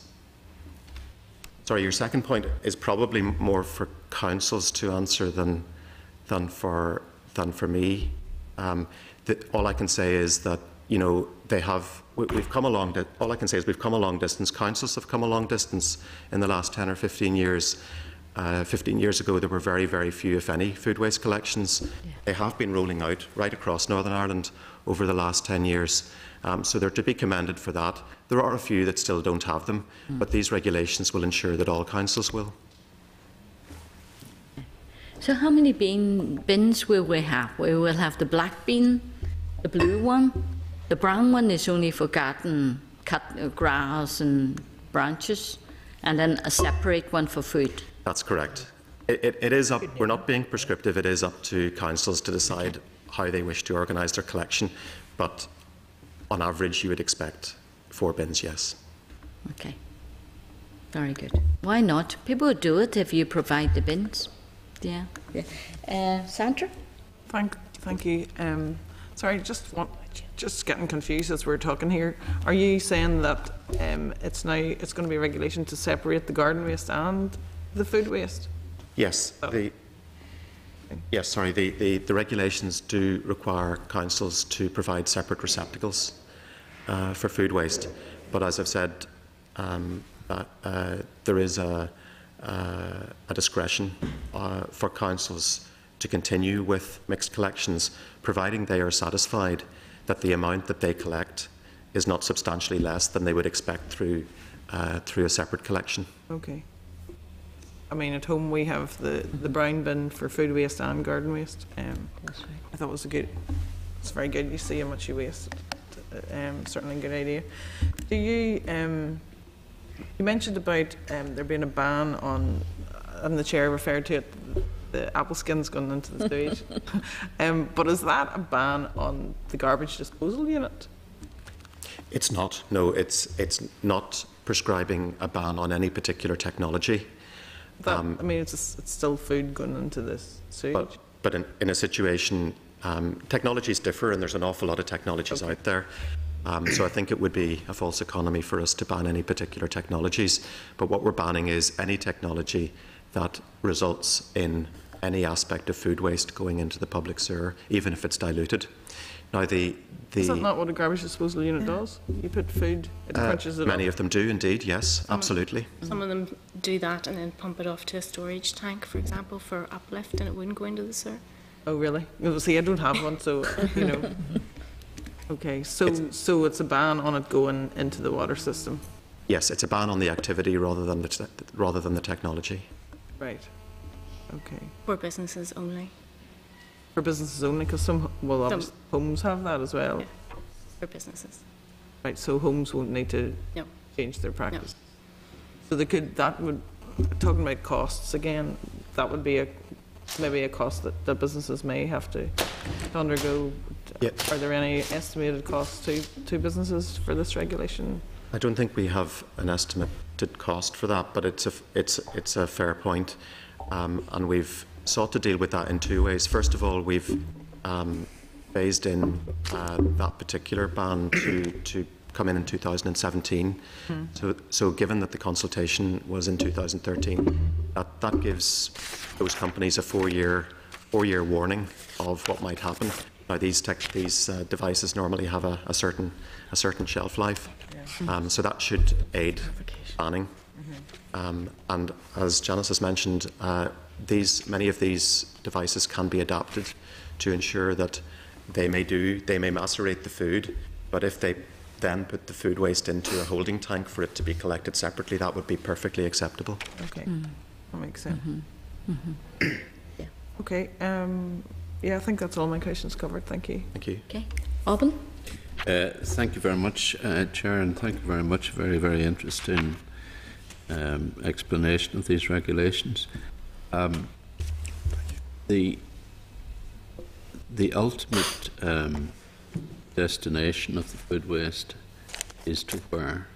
Sorry, your second point is probably more for councils to answer than than for me. All I can say is that, you know, we've come a long. All I can say is we've come a long distance. Councils have come a long distance in the last 10 or 15 years. 15 years ago, there were very, very few, if any, food waste collections. Yeah. They have been rolling out right across Northern Ireland over the last 10 years. So they're to be commended for that. There are a few that still don't have them, but these regulations will ensure that all councils will. So how many bins will we have? We will have the black bin, the blue one. The brown one is only for garden, cut grass and branches, and then a separate one for food. That's correct. It is up. We're not being prescriptive. It is up to councils to decide how they wish to organise their collection, but on average, you would expect 4 bins, yes. Okay. Very good. Why not? People would do it if you provide the bins. Yeah. Sandra? Thank you. Sorry, just getting confused as we're talking here. Are you saying that it's going to be a regulation to separate the garden waste and the food waste? Yes. The regulations do require councils to provide separate receptacles for food waste. But as I've said, there is a discretion for councils to continue with mixed collections, providing they are satisfied that the amount that they collect is not substantially less than they would expect through a separate collection. Okay. I mean, at home we have the brown bin for food waste and garden waste. That's right. I thought it's very good. You see how much you waste. Certainly a good idea. Do you? You mentioned about there being a ban on, and the chair referred to it, the apple skins going into the sewage. But is that a ban on the garbage disposal unit? It's not. No, it's not prescribing a ban on any particular technology. I mean, it's still food going into this sewage. But in a situation, technologies differ, and there's an awful lot of technologies out there. So I think it would be a false economy for us to ban any particular technologies. But what we're banning is any technology that results in any aspect of food waste going into the public sewer, even if it's diluted. Now, is that not what a garbage disposal unit does? You put food, it crunches it Many of them do indeed, yes, absolutely. Some of them do that and then pump it off to a storage tank, for example, for uplift, and it wouldn't go into the sewer. Oh, really? Well, see, I don't have one, so, you know. Okay, so it's a ban on it going into the water system? Yes, it's a ban on the activity rather than the technology. Right. Okay. For businesses only. For businesses only, because obviously homes have that as well. Yeah, for businesses. Right, so homes won't need to change their practice. No. So talking about costs again, that would be maybe a cost that businesses may have to undergo. Yep. Are there any estimated costs to businesses for this regulation? I don't think we have an estimated cost for that, but it's a fair point, and we've sought to deal with that in 2 ways. First of all, we've phased in that particular ban to come in 2017. So given that the consultation was in 2013, that gives those companies a 4-year warning of what might happen. Now, these devices normally have a certain shelf life, so that should aid banning. And as Janice has mentioned, many of these devices can be adapted to ensure that they may macerate the food, but if they then put the food waste into a holding tank for it to be collected separately, that would be perfectly acceptable. Okay, that makes sense. Yeah. Okay. Yeah, I think that's all my questions covered. Thank you. Thank you. Okay. Alban? Thank you very much, Chair, and thank you very much. Very, very interesting explanation of these regulations. The ultimate destination of the food waste is to where?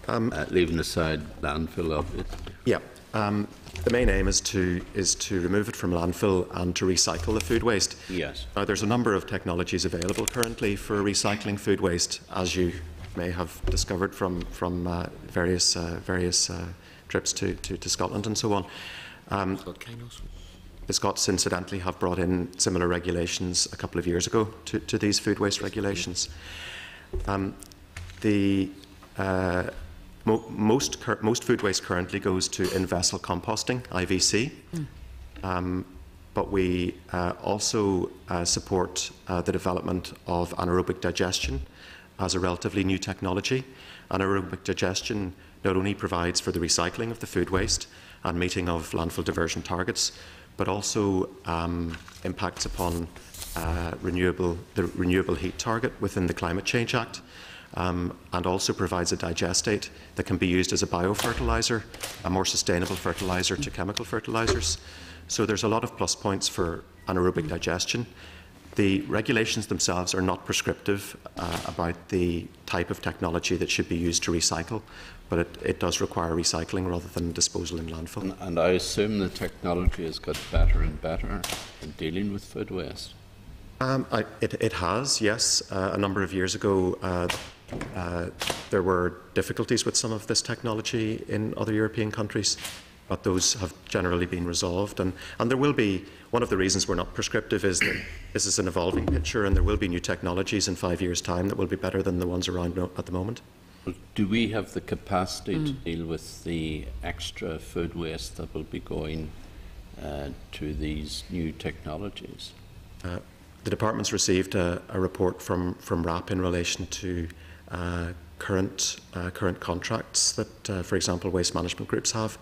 Leaving aside landfill, obviously. Yeah. The main aim is to remove it from landfill and to recycle the food waste. Yes. Now, there's a number of technologies available currently for recycling food waste, as you may have discovered from various trips to Scotland and so on. The Scots, incidentally, have brought in similar regulations a couple of years ago to these food waste regulations. Most food waste currently goes to in-vessel composting, IVC, but we also support the development of anaerobic digestion as a relatively new technology. Anaerobic digestion not only provides for the recycling of the food waste and meeting of landfill diversion targets, but also impacts upon the renewable heat target within the Climate Change Act, and also provides a digestate that can be used as a biofertiliser, a more sustainable fertiliser to chemical fertilisers. So there's a lot of plus points for anaerobic digestion. The regulations themselves are not prescriptive about the type of technology that should be used to recycle, but it does require recycling rather than disposal in landfill. And I assume the technology has got better and better in dealing with food waste. It has, yes. A number of years ago, there were difficulties with some of this technology in other European countries, but those have generally been resolved. And there will be, one of the reasons we're not prescriptive is that this is an evolving picture, and there will be new technologies in 5 years' time that will be better than the ones around at the moment. Do we have the capacity to deal with the extra food waste that will be going to these new technologies? The department's received a report from RAP in relation to current contracts that, for example, waste management groups have,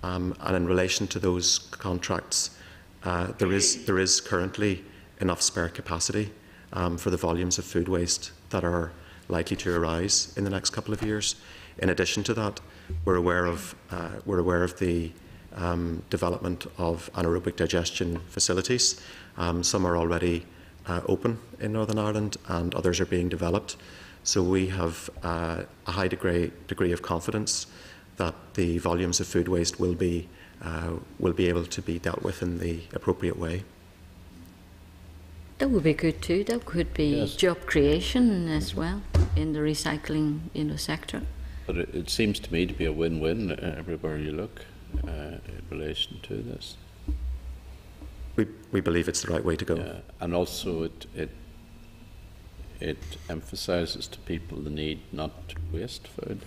and in relation to those contracts, there is currently enough spare capacity for the volumes of food waste that are likely to arise in the next couple of years. In addition to that, we're aware of the development of anaerobic digestion facilities. Some are already open in Northern Ireland, and others are being developed. So we have a high degree of confidence that the volumes of food waste will be able to be dealt with in the appropriate way. That would be good too. That could be job creation as well in the recycling sector. But it seems to me to be a win-win everywhere you look in relation to this. We believe it's the right way to go. Yeah. And also it emphasises to people the need not to waste food.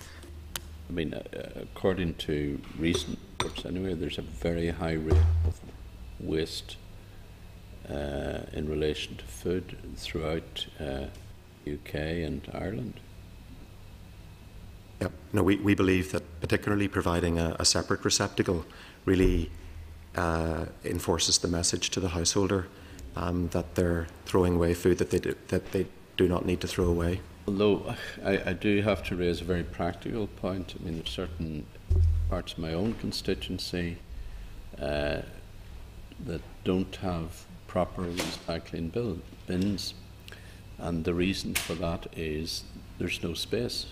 I mean, according to recent reports anyway, there's a very high rate of waste in relation to food throughout UK and Ireland. Yep. No, we believe that particularly providing a separate receptacle really enforces the message to the householder that they're throwing away food that they do not need to throw away. Although I do have to raise a very practical point. I mean, there's certain parts of my own constituency that don't have proper recycling bins, and the reason for that is there's no space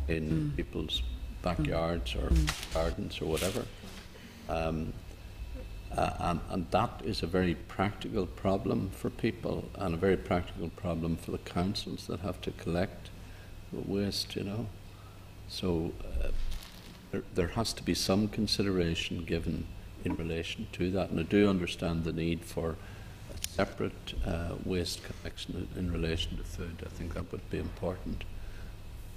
in people's backyards or gardens or whatever. And that is a very practical problem for people, and a very practical problem for the councils that have to collect the waste, So there has to be some consideration given in relation to that, and I do understand the need for a separate waste collection in relation to food. I think that would be important.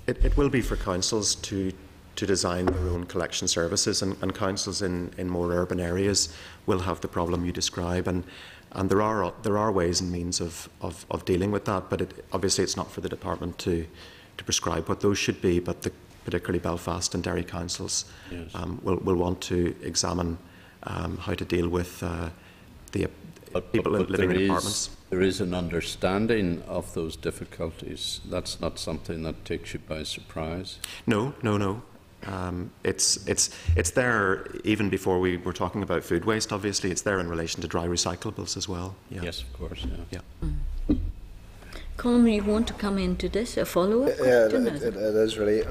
It will be for councils to design their own collection services, and councils in more urban areas will have the problem you describe, and there are ways and means of dealing with that, but obviously it's not for the department to prescribe what those should be, but particularly Belfast and Derry councils will want to examine how to deal with the people living in apartments. There is an understanding of those difficulties. That's not something that takes you by surprise. No. It's there even before we were talking about food waste. Obviously, it's there in relation to dry recyclables as well. Yeah. Yes, of course. Yeah. Colin, you want to come into this, a follow-up question? Yeah, it is really.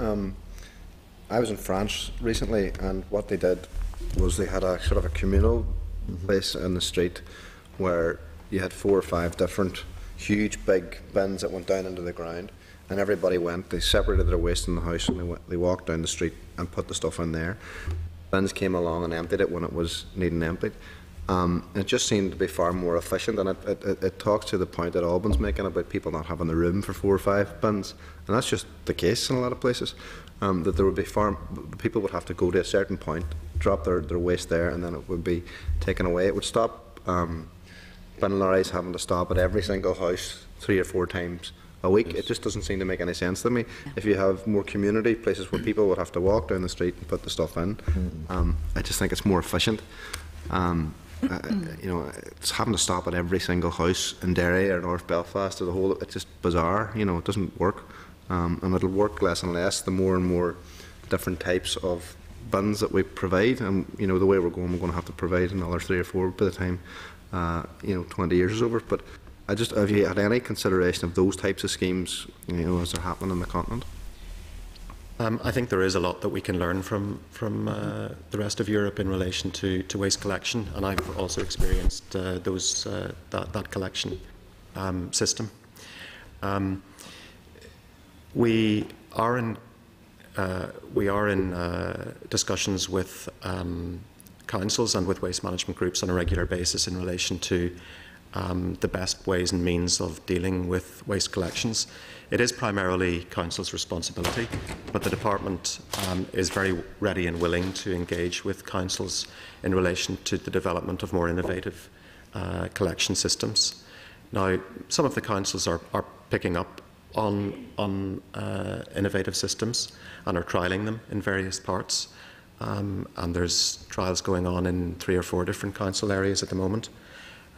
I was in France recently, and what they did was they had a sort of a communal place in the street where you had 4 or 5 different huge big bins that went down into the ground, and everybody went, they separated their waste in the house, and they walked down the street and put the stuff in there. Bins came along and emptied it when it was needing emptied, It just seemed to be far more efficient, and it talks to the point that Albin's making about people not having the room for 4 or 5 bins, and that's just the case in a lot of places. That there would be people would have to go to a certain point, drop their waste there, and then it would be taken away. It would stop bin lorries having to stop at every single house 3 or 4 times a week. It just doesn't seem to make any sense to me. If you have more community places where people would have to walk down the street and put the stuff in, I just think it's more efficient. You know, it's having to stop at every single house in Derry or North Belfast or the whole. It's just bizarre. You know, it doesn't work, and it'll work less and less the more and more different types of bins that we provide. And you know, the way we're going to have to provide another 3 or 4 by the time 20 years is over. But have you had any consideration of those types of schemes, you know, as they're happening on the continent? I think there is a lot that we can learn from the rest of Europe in relation to waste collection, and I've also experienced that collection system. We are in discussions with councils and with waste management groups on a regular basis in relation to the best ways and means of dealing with waste collections. It is primarily council's responsibility, but the department is very ready and willing to engage with councils in relation to the development of more innovative collection systems. Now, some of the councils are picking up on innovative systems and are trialling them in various parts, and there's trials going on in 3 or 4 different council areas at the moment.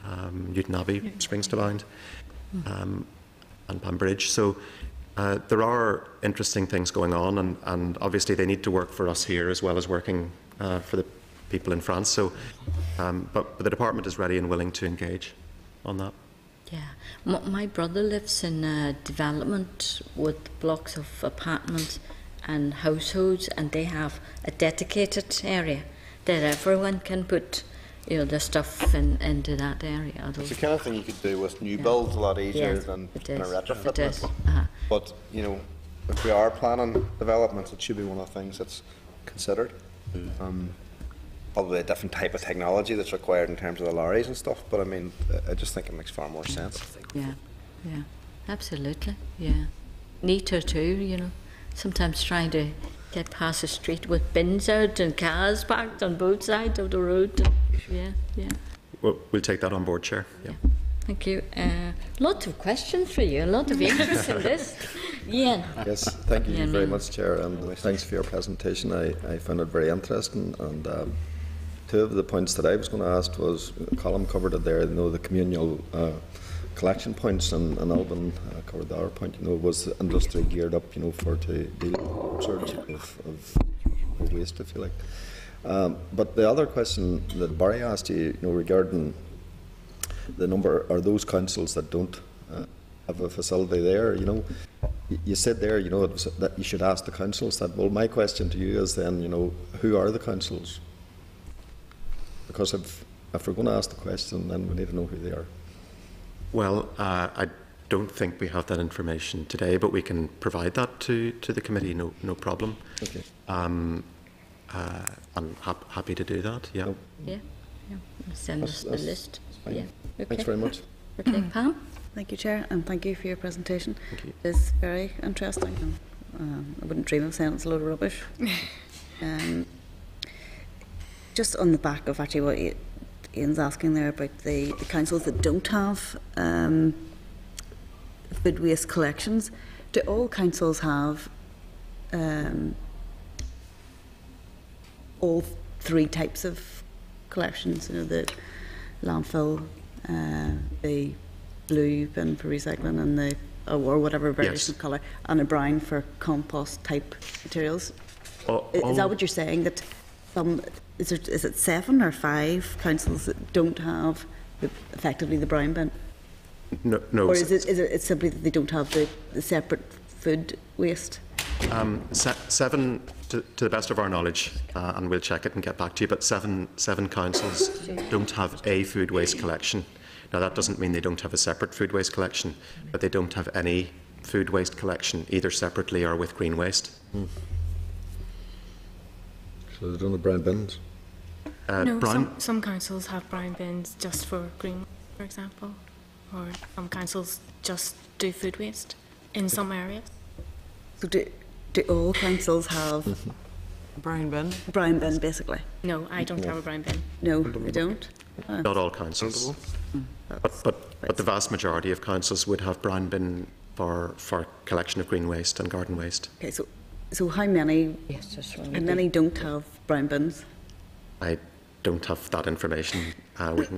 Newtonabbey springs to mind, and Banbridge. So there are interesting things going on, and obviously they need to work for us here as well as working for the people in France. So, but the department is ready and willing to engage on that. Yeah, my brother lives in a development with blocks of apartments and households, and they have a dedicated area that everyone can put, you know, the stuff into that area. It's the kind of thing you could do with new builds a lot easier than in a retrofit. It is. But you know, if we are planning developments, it should be one of the things that's considered. Probably a different type of technology that's required in terms of the lorries and stuff. But I mean, I just think it makes far more sense. Yeah, absolutely. Yeah, neater too. You know, sometimes trying to get past the street with bins out and cars parked on both sides of the road. Yeah. Well, we'll take that on board, Chair. Yeah. Thank you. Lots of questions for you, a lot of interest in this. Ian. Yes, thank you very much, Chair, and thanks for your presentation. I found it very interesting, and 2 of the points that I was going to ask was, Colin covered it there, you know, the communal collection points, and Alban covered the other point, you know, was the industry geared up, you know, to deal with all sorts of waste, if you like. But the other question that Barry asked you, you know, regarding the number, are those councils that don't have a facility there, you know, you said there, you know, it was that you should ask the councils that. Well, my question to you is then, you know, who are the councils? Because if we're going to ask the question, then we need to know who they are. Well, I don't think we have that information today, but we can provide that to the committee, no problem. Okay. I'm happy to do that, yeah. Yeah. Send us the list. Yeah. Okay. Thanks very much. Okay, Pam? Thank you, Chair, and thank you for your presentation. Thank you. It's very interesting. I wouldn't dream of saying it's a load of rubbish. Just on the back of actually what Ian's asking there about the councils that don't have food waste collections, do all councils have all 3 types of collections? You know, the landfill, the blue bin for recycling, and the or whatever variation of colour, and a brown for compost type materials. Is that what you're saying? That some is it 7 or 5 councils that don't have effectively the brown bin? No. Or is it simply that they don't have the separate food waste? 7, to the best of our knowledge, and we'll check it and get back to you, but 7 councils don't have a food waste collection. Now, that doesn't mean they don't have a separate food waste collection, but they don't have any food waste collection, either separately or with green waste. So they don't have brown bins? No, brown, some councils have brown bins just for green, for example, or some councils just do food waste in some areas. So do all councils have Brown bin. brown bin, basically? No, I don't have a brown bin. No, they don't? Oh. not all councils, but the vast majority of councils would have brown bin for collection of green waste and garden waste. Okay, so how many, Yes, that's right. how many don't have brown bins? I don't have that information.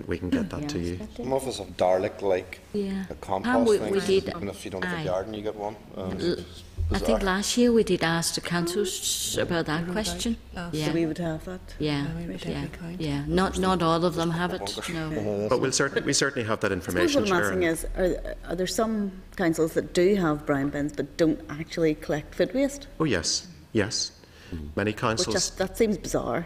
We can get that to you. Some of us have Darlic, Yeah. a compost we thing. did. Even if you don't have Aye. a garden, you get one. I think last year we did ask the councils about that question. So Yeah, we would have that? yeah, yeah. Not all of them have it. No. But we certainly have that I suppose information. what I'm asking Chair. is, are there some councils that do have brown bins but don't actually collect food waste? Oh yes, yes. Many councils That seems bizarre,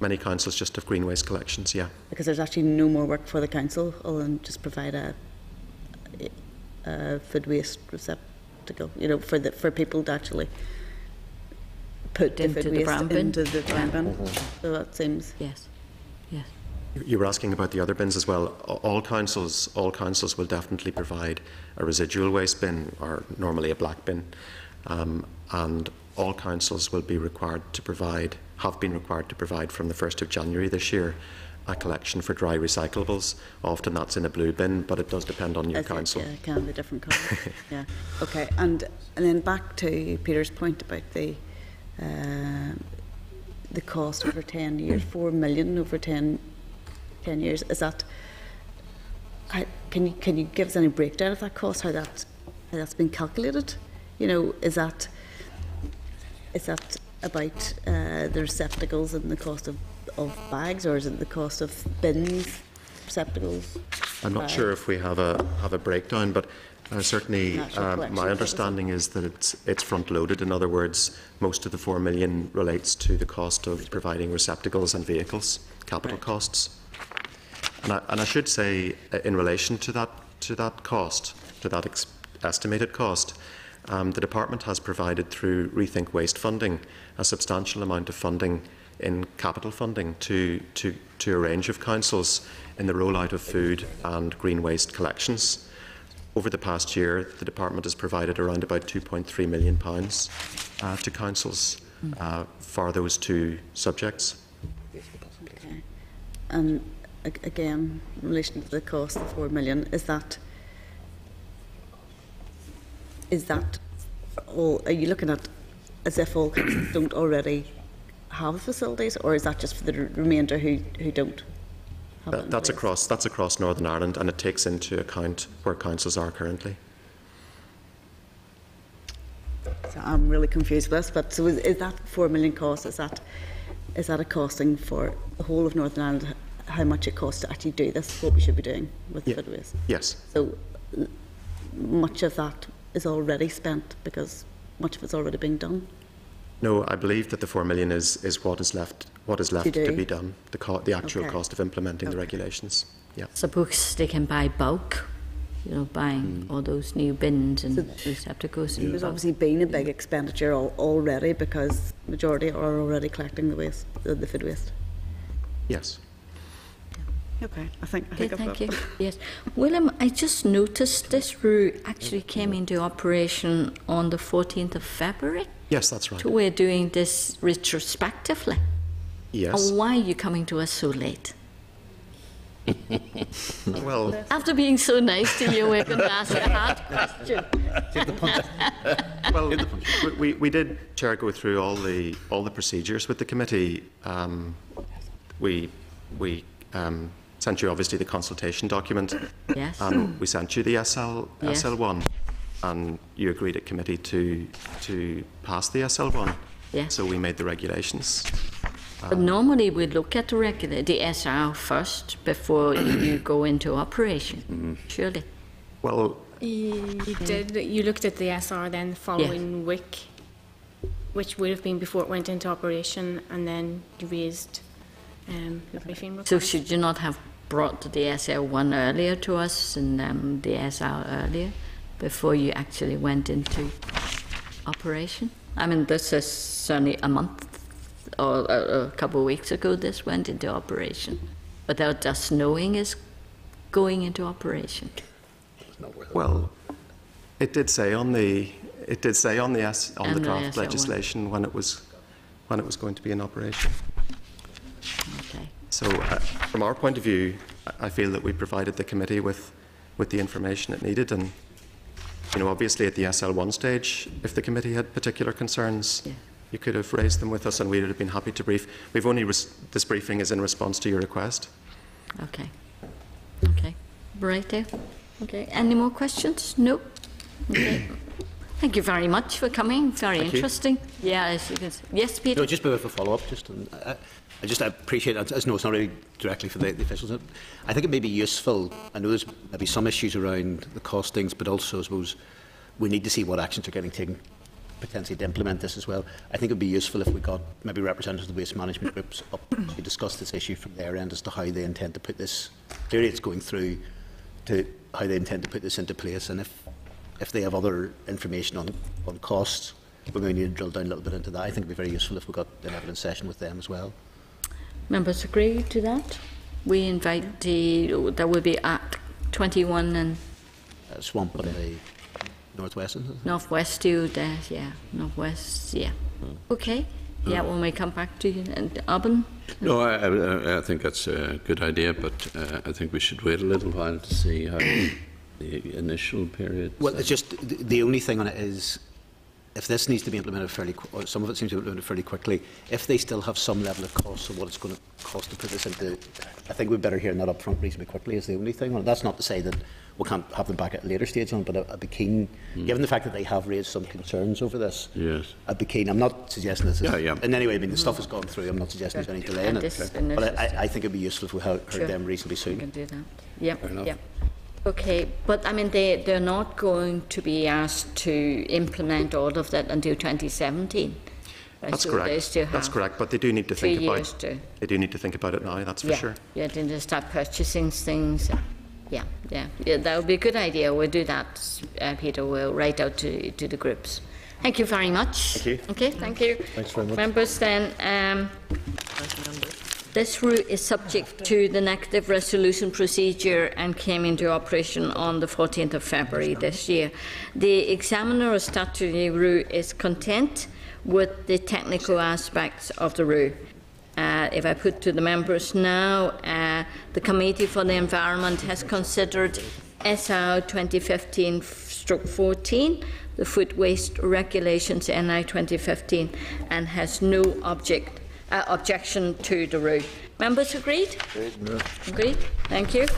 just have green waste collections. Yeah. because there's actually no more work for the council other than just provide a food waste receptacle, for people to actually put the Into food the waste brown bin. into the brown bin. So that seems... Yes. Yes. You were asking about the other bins as well. All councils will definitely provide a residual waste bin, or normally a black bin, and all councils will be required to provide, have been required to provide from the 1st of January this year, a collection for dry recyclables. Often that's in a blue bin, but it does depend on your council. Yeah, it can be different colours. Yeah. Okay, and then back to Peter's point about the cost over 10 years, 4 million over 10 years. Is that? Can you give us any breakdown of that cost? How that's been calculated? Is that about the receptacles and the cost of bags, or is it the cost of bins, receptacles? I'm not sure if we have a breakdown, but certainly my understanding is that it's front loaded. In other words, most of the 4 million relates to the cost of providing receptacles and vehicles, capital costs. And I should say, in relation to that cost, to that estimated cost, the department has provided through Rethink Waste funding a substantial amount of funding in capital funding to a range of councils in the rollout of food and green waste collections. Over the past year, the department has provided around about £2.3 million to councils for those two subjects. Okay. And again, in relation to the cost of 4 million, is that all? Are you looking at as if all councils don't already have facilities, or is that just for the remainder who don't? That's across Northern Ireland, and it takes into account where councils are currently. So I'm really confused with this, but so is that 4 million cost? Is that a costing for the whole of Northern Ireland? How much it costs to actually do this? What we should be doing with food waste? Yes. So much of that is already spent because much of it's already being done. No, I believe that the 4 million is what is left to be done. The actual cost of implementing the regulations. Yeah. Suppose they can buy bulk, buying all those new bins and receptacles. There's obviously been a big expenditure already because majority are already collecting the waste, the food waste. Yes. Okay, I think Thank you. Yes, William, I just noticed this route actually came into operation on the 14th of February. Yes, that's right. So we're doing this retrospectively. Yes. And why are you coming to us so late? Well, after being so nice to you, we're going to ask a hard question. Well, we did, Chair, go through all the procedures with the committee. We sent you obviously the consultation document. Yes. And we sent you the SL1, and you agreed at committee to pass the SL1. Yes. So we made the regulations. But normally we look at the SR first before you go into operation, surely. Well, you did. You looked at the SR then the following week, which would have been before it went into operation, and then you raised the briefing request. So should you not have brought the SL1 earlier to us and the SR earlier before you actually went into operation? I mean, this is only a month or a couple of weeks ago, this went into operation, without us knowing it's going into operation. Well, it did say on the draft legislation when it was going to be in operation. Okay. So, from our point of view, I feel that we provided the committee with the information it needed, and obviously at the SL1 stage, if the committee had particular concerns, you could have raised them with us, and we would have been happy to brief. We've only this briefing is in response to your request. Okay. Okay. Right there. Okay. Any more questions? No. Okay. Thank you very much for coming. Very interesting. Yeah, as you can see. Yes, Peter? No, just a bit of a follow-up. I appreciate it. It's not really directly for the officials. I think it may be useful. I know there's maybe some issues around the costings, but also I suppose we need to see what actions are getting taken potentially to implement this as well. I think it would be useful if we got maybe representatives of the waste management groups up to discuss this issue from their end as to how they intend to put this. Clearly it's going through to how they intend to put this into place, and if they have other information on costs, we're going to need to drill down a little bit into that. I think it would be very useful if we got an evidence session with them as well. Members agree to that? We invite that will be at 21 and Swamp on the northwest. Northwest too. Yeah, northwest. Yeah. Okay. Yeah, when we come back to you and Alban. No, I think that's a good idea, but I think we should wait a little while to see how the initial period. Well, it's just the only thing on it is, if this needs to be implemented or some of it seems to be implemented fairly quickly, if they still have some level of cost of what it's going to cost to put this into, I think we'd better hear that up front reasonably quickly is the only thing. That's not to say that we can't have them back at a later stage on, but I'd be keen, given the fact that they have raised some concerns over this, I'd be keen. I'm not suggesting this is, in any way, I mean, the stuff has gone through, I'm not suggesting there's any delay in it, but I think it'd be useful if we heard them reasonably soon. We can do that. Yep. Okay, but I mean, they're not going to be asked to implement all of that until 2017. That's correct. That's correct. But they do need to think about. They do need to think about it now. That's for sure. Yeah, then they start purchasing things. Yeah. That would be a good idea. We'll do that, Peter. We'll write out to the groups. Thank you very much. Thank you. Okay, thank you. Thanks very much. Members, then. This route is subject to the negative resolution procedure and came into operation on the 14th of February this year. The examiner of statutory route is content with the technical aspects of the route. If I put to the members now, the Committee for the Environment has considered SR 2015/14, the Food Waste Regulations NI 2015, and has no objection to the route. Members agreed? Agreed. Thank you.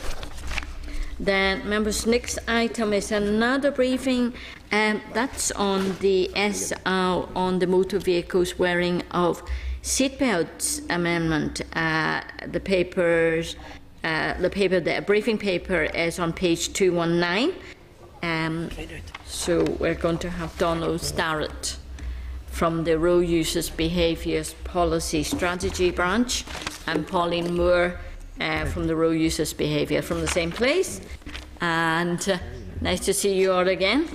Then, members, next item is another briefing, and that's on the SR on the motor vehicles wearing of seatbelts amendment. The briefing paper is on page 219. So we're going to have Donald Starrett from the Road Users Behaviours Policy Strategy Branch, and Pauline Moore from the Road Users Behaviour from the same place. And nice to see you all again.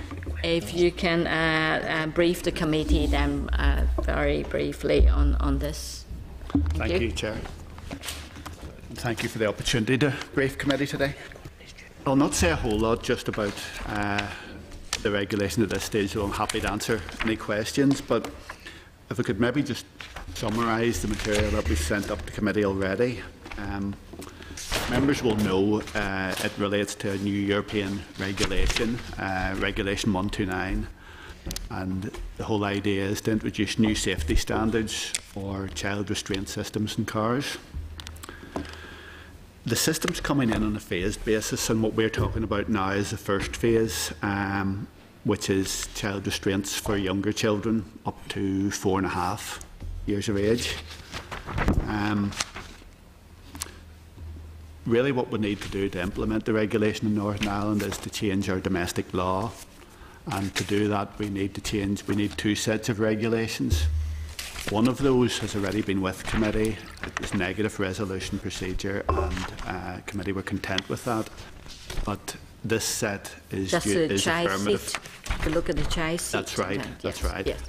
If you can brief the committee then very briefly on this. Thank you, Chair. Thank you for the opportunity to brief committee today. I'll not say a whole lot just about the regulation at this stage, so I'm happy to answer any questions, but if I could maybe just summarise the material that we've sent up to committee already. Members will know it relates to a new European regulation, Regulation 129, and the whole idea is to introduce new safety standards for child restraint systems in cars. The system's coming in on a phased basis, and what we're talking about now is the first phase, which is child restraints for younger children up to 4.5 years of age. Really what we need to do to implement the regulation in Northern Ireland is to change our domestic law, and to do that we need two sets of regulations. One of those has already been with committee. It was negative resolution procedure, and committee were content with that. But this set is affirmative. Seat. If you look at the child seat. That's right. That's right. Yes.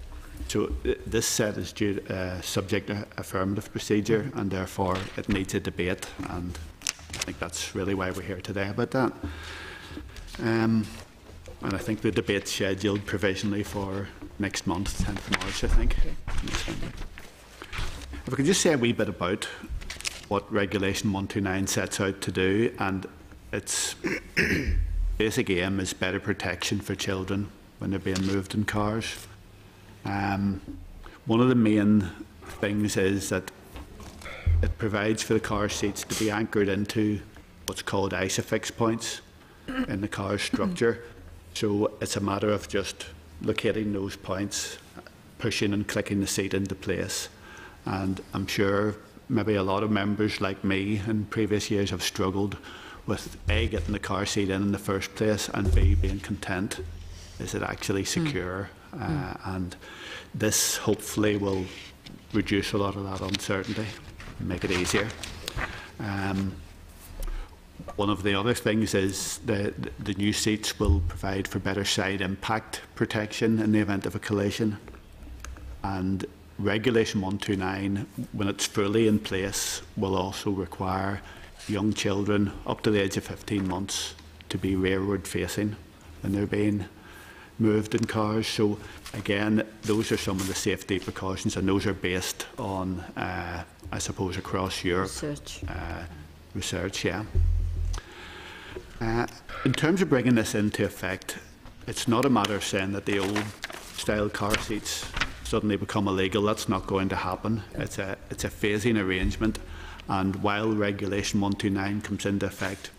So this set is due subject to affirmative procedure, and therefore it needs a debate, and I think that's really why we're here today about that. And I think the debate's scheduled provisionally for next month, 10th of March, I think. If I could just say a wee bit about what Regulation 129 sets out to do, and its basic aim is better protection for children when they're being moved in cars. One of the main things is that it provides for the car seats to be anchored into what's called ISOFIX points in the car structure. So it's a matter of just locating those points, pushing and clicking the seat into place. And I'm sure maybe a lot of members like me in previous years have struggled with A, getting the car seat in the first place, and B, being content. Is it actually secure? And this hopefully will reduce a lot of that uncertainty and make it easier. One of the other things is the new seats will provide for better side impact protection in the event of a collision. And Regulation 129, when it's fully in place, will also require young children up to the age of 15 months to be rearward facing when they're being moved in cars. So again, those are some of the safety precautions, and those are based on, I suppose, across Europe. Research, yeah. In terms of bringing this into effect, it's not a matter of saying that the old style car seats suddenly become illegal. That's not going to happen. It's a phasing arrangement, and while Regulation 129 comes into effect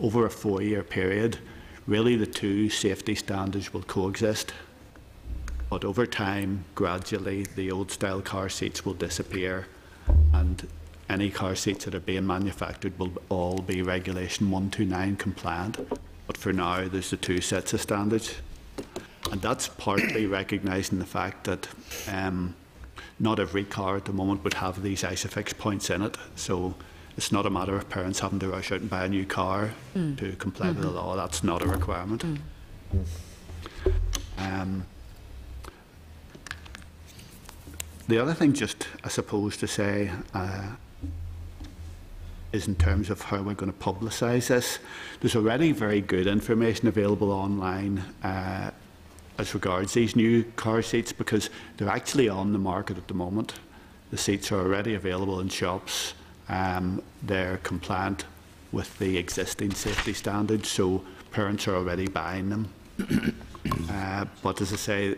over a 4-year period, really the two safety standards will coexist. But over time, gradually, the old style car seats will disappear, and any car seats that are being manufactured will all be Regulation 129 compliant. But for now, there's the two sets of standards. And that's partly recognising the fact that not every car at the moment would have these ISOFIX points in it. So it's not a matter of parents having to rush out and buy a new car to comply with the law. That's not a requirement. The other thing, just I suppose to say, is in terms of how we're going to publicise this. There's already very good information available online as regards these new car seats, because they're actually on the market at the moment. The seats are already available in shops. They're compliant with the existing safety standards, so parents are already buying them. But as I say,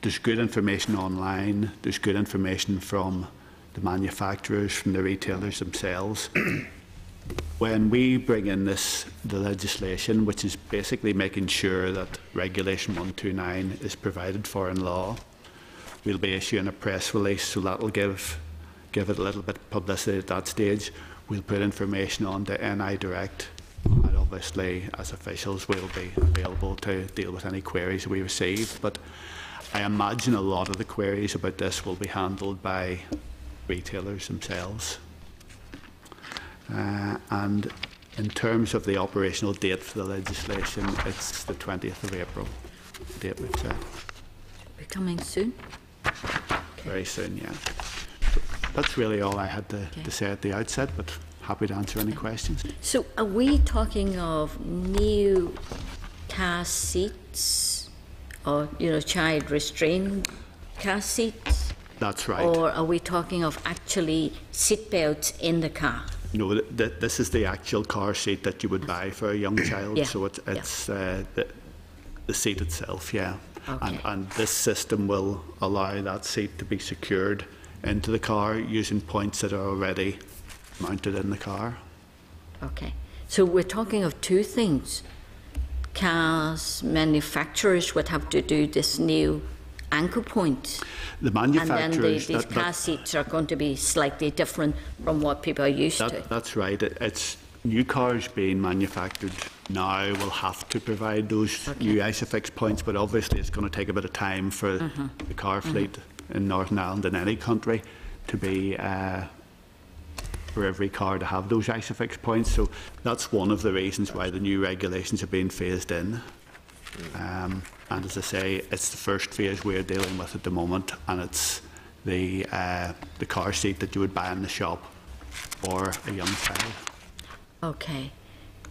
there's good information online, there's good information from the manufacturers, from the retailers themselves. When we bring in the legislation, which is basically making sure that Regulation 129 is provided for in law, we'll be issuing a press release, so that will give it a little bit of publicity at that stage. We'll put information on the NI Direct, and obviously as officials we'll be available to deal with any queries we receive. But I imagine a lot of the queries about this will be handled by retailers themselves. And in terms of the operational date for the legislation, it's the 20th of April, the date we've set. Be coming soon? Very soon, yeah. So that's really all I had to say at the outset, but happy to answer any questions. So are we talking of new car seats or, child restrained car seats? That's right. Or are we talking of actually seat belts in the car? No, this is the actual car seat that you would buy for a young child. So it's the seat itself, yeah. Okay. And this system will allow that seat to be secured into the car using points that are already mounted in the car. Okay. So we're talking of two things. Cars manufacturers would have to do this new anchor point. The manufacturers... And then these car seats are going to be slightly different from what people are used to. That's right. It's new cars being manufactured now will have to provide those new ISOFIX points, but obviously it's going to take a bit of time for the car fleet in Northern Ireland and any country to be for every car to have those ISOFIX points. So that's one of the reasons why the new regulations are being phased in. And as I say, it's the first phase we're dealing with at the moment, and it's the car seat that you would buy in the shop for a young child. Okay.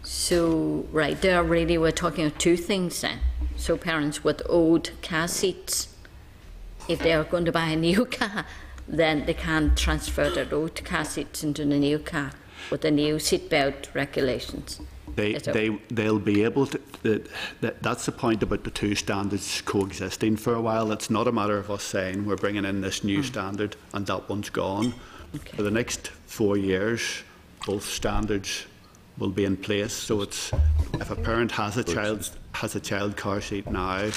So, right there already we're talking of two things then. So parents with old car seats, if they are going to buy a new car, then they can transfer their old car seats into the new car with the new seatbelt regulations. They'll be able to. That's the point about the two standards coexisting for a while. It's not a matter of us saying we're bringing in this new standard and that one's gone. Okay. For the next 4 years, both standards will be in place. So it's if a parent has a child car seat now,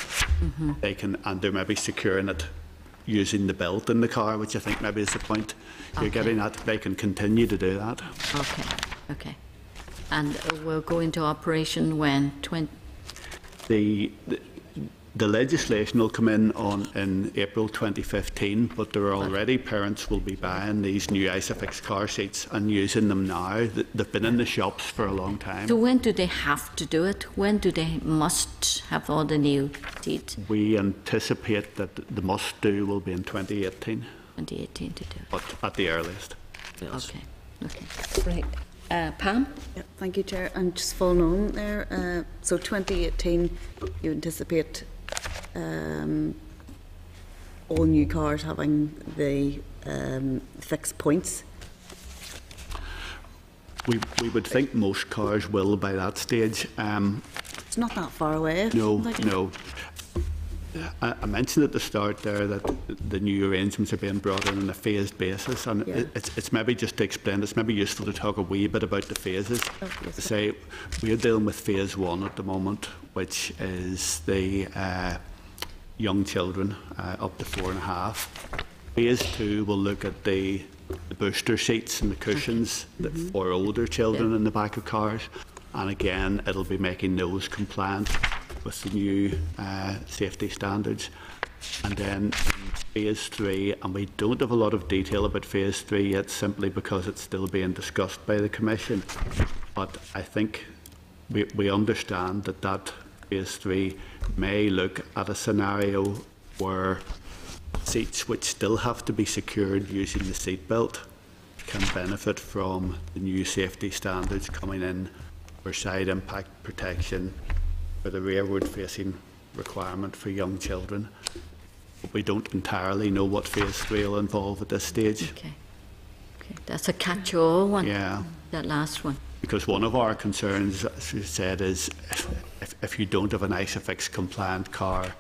they can, and they're maybe securing it using the belt in the car, which I think maybe is the point you're getting at. They can continue to do that. Okay. Okay. And we'll go into operation when? The legislation will come in April 2015, but there are already parents will be buying these new Isofix car seats and using them now. They've been in the shops for a long time. So when do they have to do it? When do they must have all the new seats? We anticipate that the must do will be in 2018. 2018 to do it. But at the earliest. Yes. Okay. Okay. Right. Pam? Yeah, thank you, Chair. And just following on there, so 2018, you anticipate all new cars having the fixed points? We would think most cars will by that stage. It's not that far away. No. I mentioned at the start there that the new arrangements are being brought in on a phased basis, and it's maybe just to explain, it's maybe useful to talk a wee bit about the phases. To say we're dealing with phase 1 at the moment, which is the young children up to 4.5. Phase 2 will look at the booster seats and the cushions for older children in the back of cars, and again it'll be making those compliant with the new safety standards. And then phase 3, and we don't have a lot of detail about phase 3 yet, simply because it's still being discussed by the Commission, but I think we understand that phase 3 may look at a scenario where seats which still have to be secured using the seat belt can benefit from the new safety standards coming in for side impact protection, for the rearward facing requirement for young children. But we don't entirely know what phase 3 will involve at this stage. Okay. That's a catch-all one. Yeah. That last one. Because one of our concerns, as you said, is if you don't have an Isofix compliant car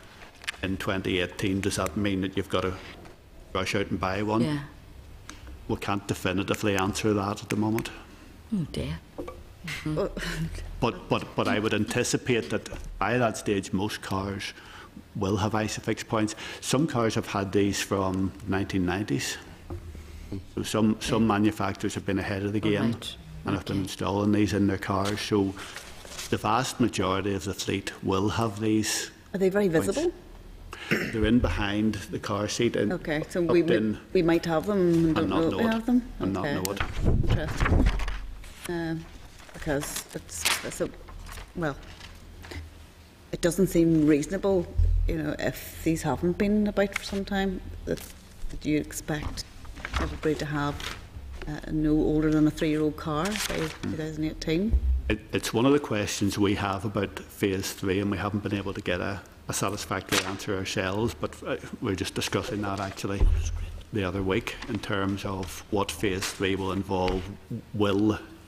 in 2018, does that mean that you've got to rush out and buy one? Yeah. We can't definitively answer that at the moment. Oh dear. But I would anticipate that by that stage most cars will have Isofix points. Some cars have had these from 1990s. So some manufacturers have been ahead of the game and have been installing these in their cars. So the vast majority of the fleet will have these. Are they very visible? They're in behind the car seat. Okay, so we might have them and don't know we have them? And not know it. Interesting. Because it's well, it doesn't seem reasonable, if these haven't been about for some time, that you expect everybody to have no older than a 3-year-old car by 2018. It's one of the questions we have about phase 3, and we haven't been able to get a satisfactory answer ourselves, but we're just discussing that actually the other week in terms of what phase 3 will involve.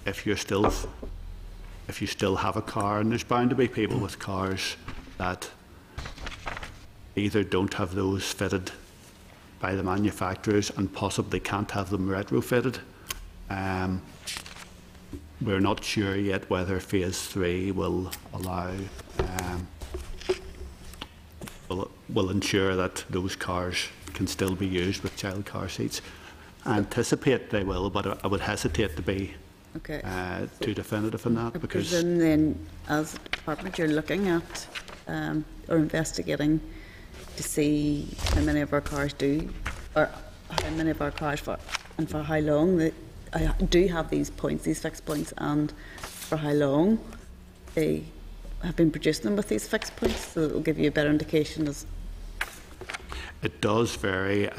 If you still have a car, and there's bound to be people with cars that either don't have those fitted by the manufacturers and possibly can't have them retrofitted. We're not sure yet whether phase 3 will allow will ensure that those cars can still be used with child car seats. I anticipate they will, but I would hesitate to be too definitive in that, because then as a department you're looking at or investigating to see how many of our cars do, or how many of our cars for how long they do have these points, these fixed points, and for how long they have been producing them with these fixed points, so it will give you a better indication as. It does vary.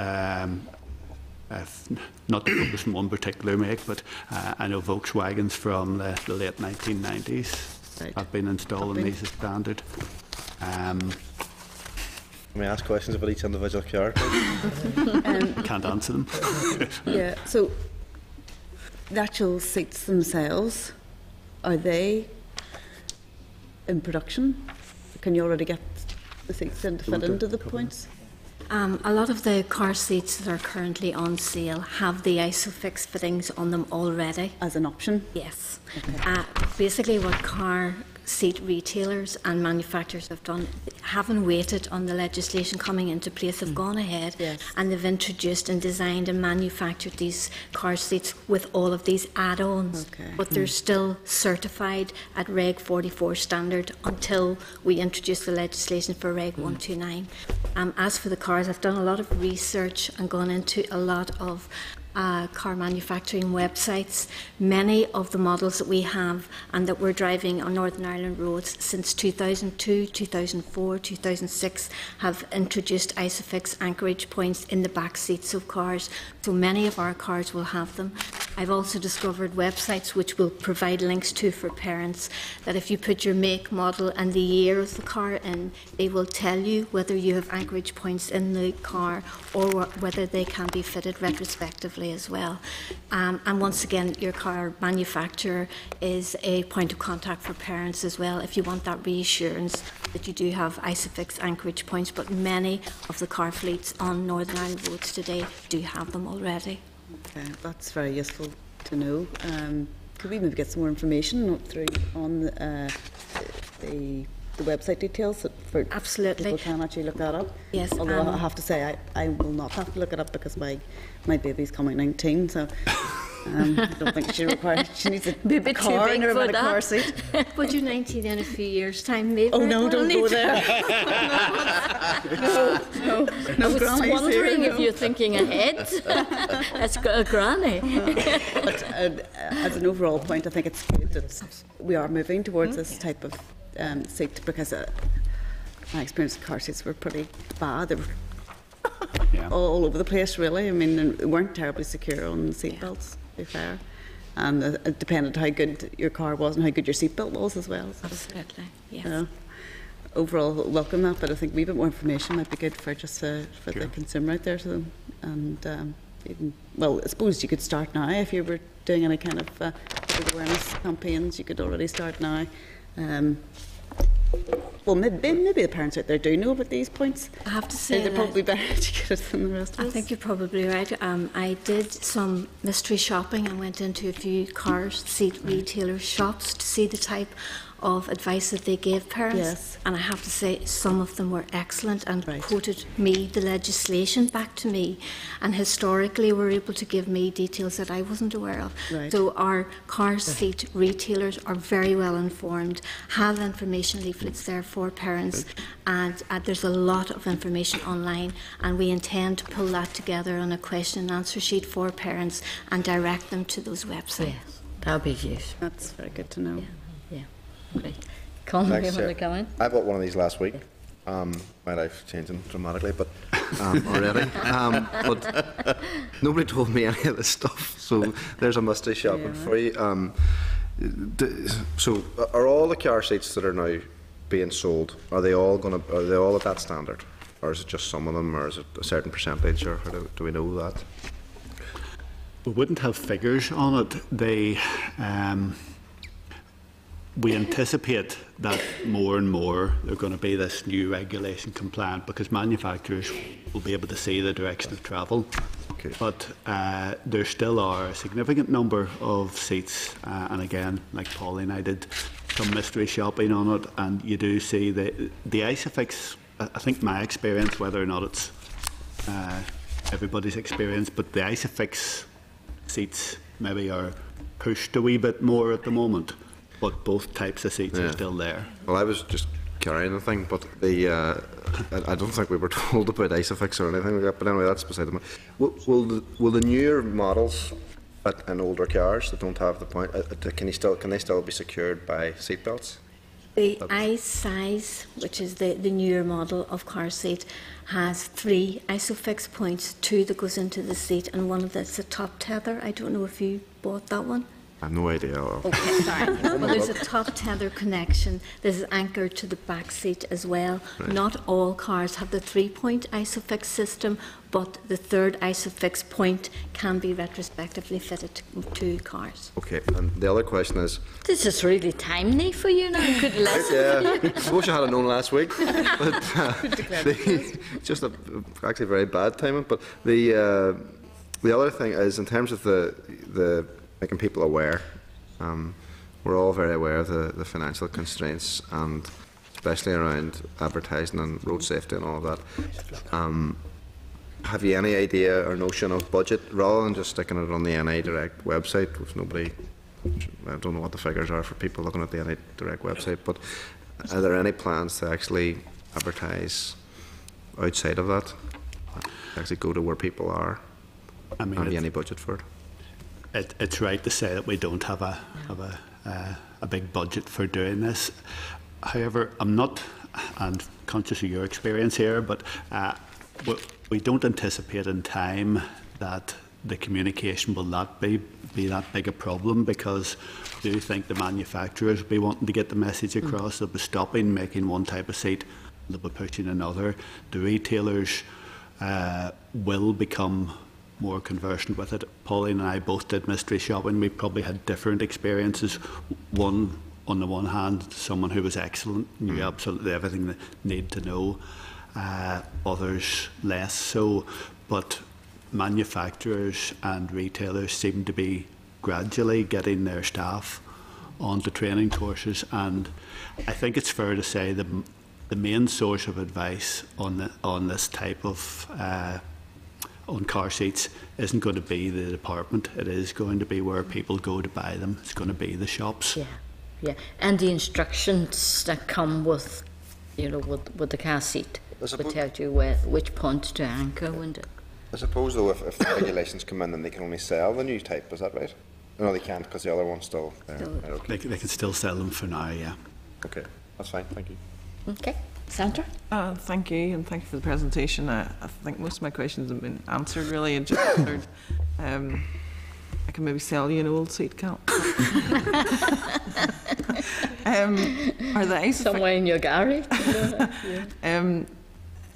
Not to focus on one particular make, but I know Volkswagens from the late 1990s have been installing these as standard. Can we ask questions about each individual car? Can't answer them. Yeah, so the actual seats themselves, are they in production? Can you already get the seats in to fit into the points? A lot of the car seats that are currently on sale have the ISOFIX fittings on them already. As an option? Yes. Okay. Basically what car seat retailers and manufacturers have done, haven't waited on the legislation coming into place, have gone ahead and they've introduced and designed and manufactured these car seats with all of these add-ons, but they're still certified at Reg 44 standard until we introduce the legislation for Reg 129. As for the cars, I've done a lot of research and gone into a lot of car manufacturing websites. Many of the models that we have and that we're driving on Northern Ireland roads since 2002, 2004, 2006 have introduced ISOFIX anchorage points in the back seats of cars, so many of our cars will have them. I've also discovered websites which will provide links to for parents that if you put your make, model and the year of the car in, they will tell you whether you have anchorage points in the car or whether they can be fitted retrospectively as well. And once again, your car manufacturer is a point of contact for parents as well if you want that reassurance that you do have ISOFIX anchorage points, but many of the car fleets on Northern Ireland roads today do have them already. Okay, that's very useful to know. Could we maybe get some more information on the website details for absolutely people can actually look that up? Yes. Although I have to say I will not have to look it up because my baby's coming 19, so I don't think she needs a car in her car seat. But you're 19 in a few years' time, maybe. Oh no, don't go there. no. I was wondering if you're thinking ahead. That's a granny. But as an overall point, I think it's good that we are moving towards this type of seat, because my experience with car seats were pretty bad. They were all over the place, really. I mean, they weren't terribly secure on the seat belts, to be fair. And it depended how good your car was and how good your seatbelt was as well. So, absolutely, yes. Overall, welcome that, but I think a wee bit more information might be good for just for the consumer out there. So, and even, well, I suppose you could start now if you were doing any kind of public awareness campaigns. You could already start now. Well, maybe the parents out there do know about these points. I have to say they're probably better educated than the rest of us. I think you're probably right. I did some mystery shopping and went into a few car seat retailer shops to see the type of advice that they gave parents. Yes. And I have to say some of them were excellent and quoted me the legislation back to me, and historically were able to give me details that I wasn't aware of. So our car seat retailers are very well informed, have information leaflets there for parents, and there's a lot of information online, and we intend to pull that together on a question and answer sheet for parents and direct them to those websites. Yes, that would be useful. That's very good to know. Yeah. Great. Colin, you want to come in? I bought one of these last week. My life's changing dramatically, but already. But nobody told me any of this stuff, so there's a mystery shopping for you. So, are all the car seats that are now being sold, are they all at that standard, or is it just some of them, or is it a certain percentage, or how do we know that? We wouldn't have figures on it. We anticipate that more and more they're going to be this new regulation compliant, because manufacturers will be able to see the direction of travel. But there still are a significant number of seats, and again, like Pauline, I did some mystery shopping on it, and you do see the ISOFIX. I think my experience, whether or not it's everybody's experience, but the ISOFIX seats maybe are pushed a wee bit more at the moment. But both types of seats are still there. Well, I was just carrying the thing, but I don't think we were told about ISOFIX or anything like that. But anyway, that's beside the point. Will the newer models and older cars that don't have the point, can they still be secured by seatbelts? The iSize, which is the newer model of car seat, has 3 ISOFIX points, 2 that goes into the seat and one that's a top tether. I don't know if you bought that one. I have no idea. Okay, sorry. Well, there's a top tether connection. This is anchored to the back seat as well. Right. Not all cars have the 3-point ISOFIX system, but the 3rd ISOFIX point can be retrospectively fitted to cars. Okay, and the other question is... This is really timely for you now. Good lesson. Yeah, I wish I had known last week. But, just actually very bad timing. But the other thing is, in terms of the making people aware, we're all very aware of the financial constraints, and especially around advertising and road safety and all of that. Have you any idea or notion of budget, rather than just sticking it on the NI Direct website, with nobody, I don't know what the figures are for people looking at the NI Direct website, but are there any plans to actually advertise outside of that, actually go to where people are? I mean, have you any budget for it? It's right to say that we don't have a big budget for doing this. However, I'm not, and conscious of your experience here, but we don't anticipate in time that the communication will not be that big a problem, because I do think the manufacturers will be wanting to get the message across. They'll be stopping making one type of seat, they'll be pushing another. The retailers will become more conversant with it. Pauline and I both did mystery shopping. We probably had different experiences. One, on the one hand, someone who was excellent, knew absolutely everything they need to know. Others less so. But manufacturers and retailers seem to be gradually getting their staff onto training courses, and I think it's fair to say the main source of advice on this type of on car seats isn't going to be the department. It is going to be where people go to buy them. It's going to be the shops. Yeah, and the instructions that come with, with the car seat will tell you which points to anchor. I suppose though, if the regulations come in, then they can only sell the new type. Is that right? No, they can't, because the other one's still there. Right, okay. They can still sell them for now. Yeah. Okay, that's fine. Thank you. Okay. Sandra? Thank you, and thank you for the presentation. I think most of my questions have been answered, really. And just answered, I can maybe sell you an old seat, can't are the ISOFIX somewhere in your garage?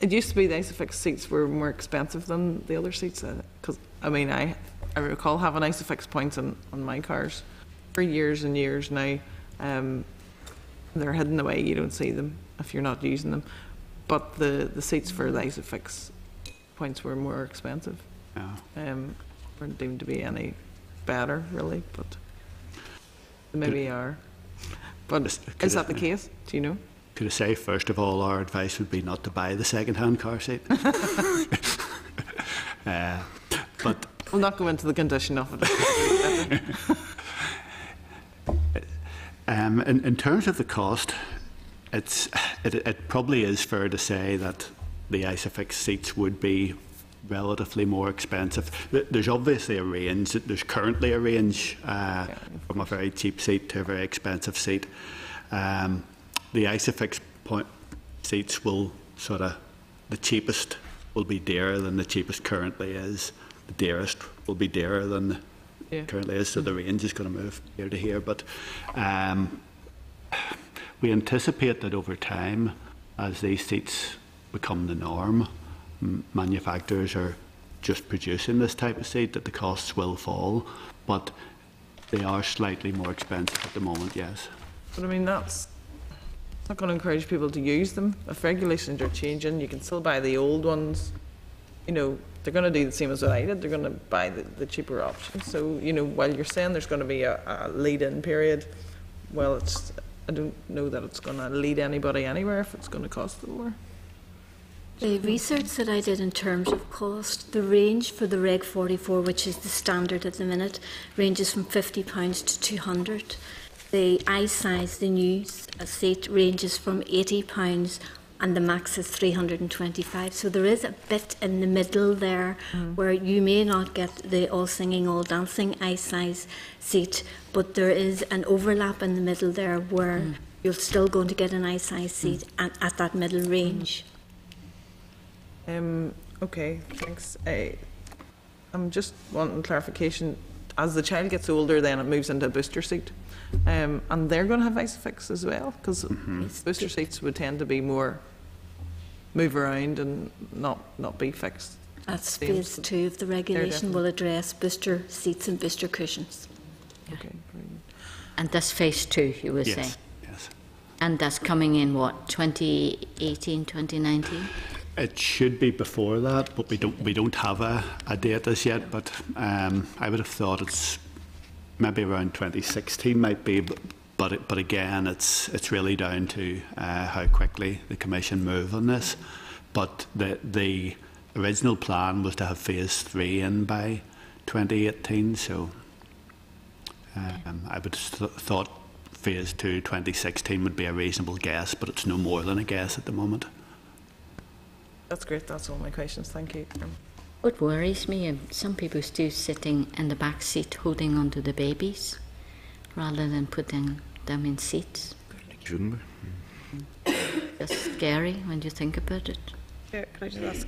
It used to be the ISOFIX seats were more expensive than the other seats, because I recall having ISOFIX points on my cars for years and years now. They're hidden away, you don't see them if you're not using them. But the seats for the ISOFIX points were more expensive. Weren't deemed to be any better, really, but they maybe are. But is that the case? Do you know? Could I say, first of all, our advice would be not to buy the second-hand car seat. But we'll not go into the condition of it. In terms of the cost, it probably is fair to say that the ISOFIX seats would be relatively more expensive. There's obviously a range. There's currently a range from a very cheap seat to a very expensive seat. The ISOFIX seats will the cheapest will be dearer than the cheapest currently is. The dearest will be dearer than currently is, so the range is going to move here to here. But we anticipate that over time, as these seats become the norm, manufacturers are just producing this type of seat, that the costs will fall, but they are slightly more expensive at the moment, yes. But I mean, that's not going to encourage people to use them. If regulations are changing, you can still buy the old ones. They're going to do the same as what I did. They're going to buy the cheaper option. So, while you're saying there's going to be a lead-in period, well, I don't know that it's going to lead anybody anywhere if it's going to cost them more. The research that I did in terms of cost, the range for the Reg 44, which is the standard at the minute, ranges from £50 to £200. The iSize, the new seat, ranges from £80 and the max is £325. So there is a bit in the middle there where you may not get the all singing, all dancing iSize seat, but there is an overlap in the middle there where you're still going to get a nice size seat at that middle range. Okay, thanks. I'm just wanting clarification. As the child gets older, then it moves into a booster seat. And they're going to have Isofix as well? Because booster seats would tend to be more move around and not be fixed. That's phase 2 of the regulation will address booster seats and booster cushions. Okay, brilliant. And that's phase 2, you were saying? Yes. And that's coming in what, 2018, 2019? It should be before that, but we don't have a date as yet. But I would have thought it's maybe around 2016 might be. But again, it's really down to how quickly the Commission move on this. But the original plan was to have phase 3 in by 2018. So I would have thought phase 2 2016 would be a reasonable guess, but it's no more than a guess at the moment. That's great. That's all my questions. Thank you. What worries me, some people still sitting in the back seat holding onto the babies rather than putting them in seats. Shouldn't we? It's scary when you think about it. Could I just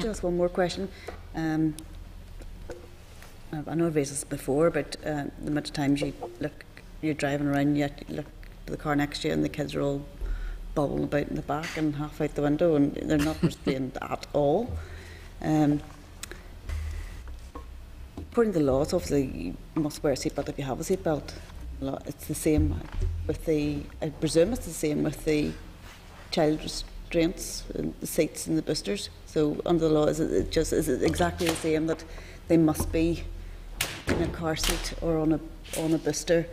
ask one more question? I know I've raised this before, but the amount of times you're driving around, you look at the car next to you and the kids are all bobbling about in the back and half out the window, and they're not restrained at all. According to the laws, obviously you must wear a seatbelt if you have a seatbelt. It's the same with I presume it's the same with the child restraints, the seats and the boosters. So under the law, is it exactly the same that they must be in a car seat or on a booster?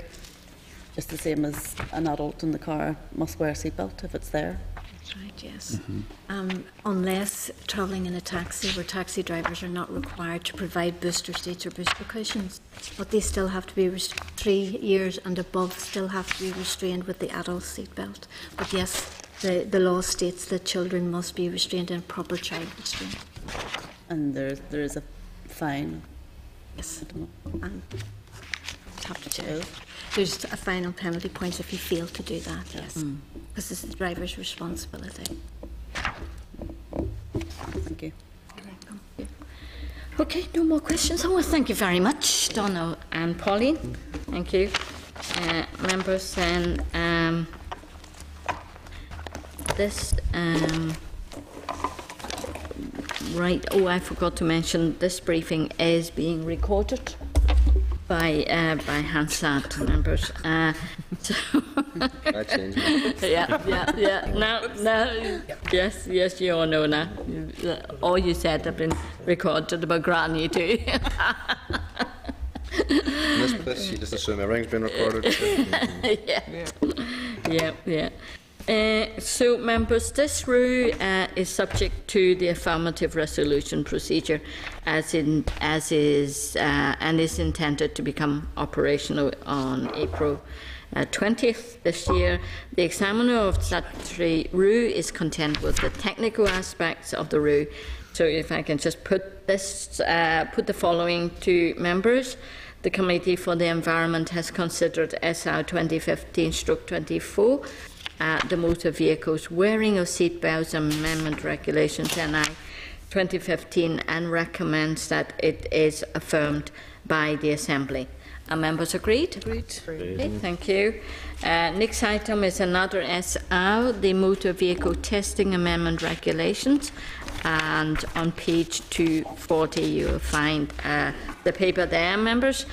Just the same as an adult in the car must wear a seatbelt if it's there. That's right, yes. Unless travelling in a taxi, where taxi drivers are not required to provide booster seats or booster cushions, but they still have to be 3 years and above still have to be restrained with the adult seatbelt. But yes, the law states that children must be restrained in proper child restraint. And there is a fine. Yes. And have to do. There's a final penalty points if you fail to do that, yes. Because it's the driver's responsibility. Thank you. Okay, no more questions. Oh, well, thank you very much, Donna and Pauline. Thank you. Members, and this, right, oh, I forgot to mention, this briefing is being recorded by Hansard members. So yes, you all know now. All you said have been recorded about Granny too. This, you just assume everything's been recorded. Yeah. So, members, this rule is subject to the affirmative resolution procedure, and is intended to become operational on April 20th this year. The examiner of statutory rule is content with the technical aspects of the rule. So, if I can just put the following to members. The Committee for the Environment has considered SR 2015/24. The Motor Vehicles Wearing of Seatbelts Amendment Regulations NI 2015 and recommends that it is affirmed by the Assembly. Are members agreed? Agreed. Okay, thank you. Next item is another SR, the Motor Vehicle Testing Amendment Regulations. And on page 240 you will find the paper there, members.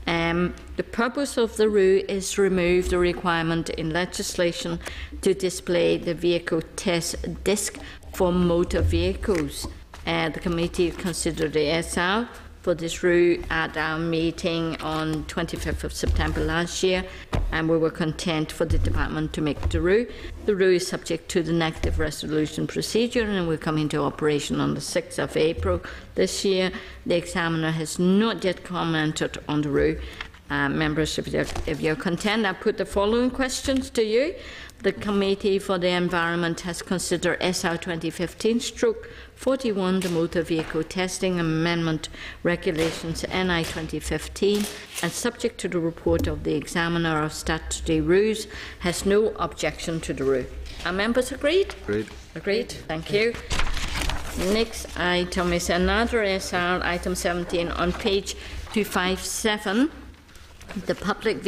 The purpose of the rule is to remove the requirement in legislation to display the vehicle test disc for motor vehicles. The committee considered the SR for this rule at our meeting on 25th of September last year, and we were content for the department to make the rule. The rule is subject to the negative resolution procedure and will come into operation on the 6th of April this year. The examiner has not yet commented on the rule, Members, if you're content, I put the following questions to you. The Committee for the Environment has considered SR 2015/41, the Motor Vehicle Testing Amendment Regulations NI 2015, and subject to the report of the Examiner of Statutory Rules, has no objection to the rule. Are members agreed? Agreed. Agreed. Thank you. Next item is another SR, item 17, on page 257. The Public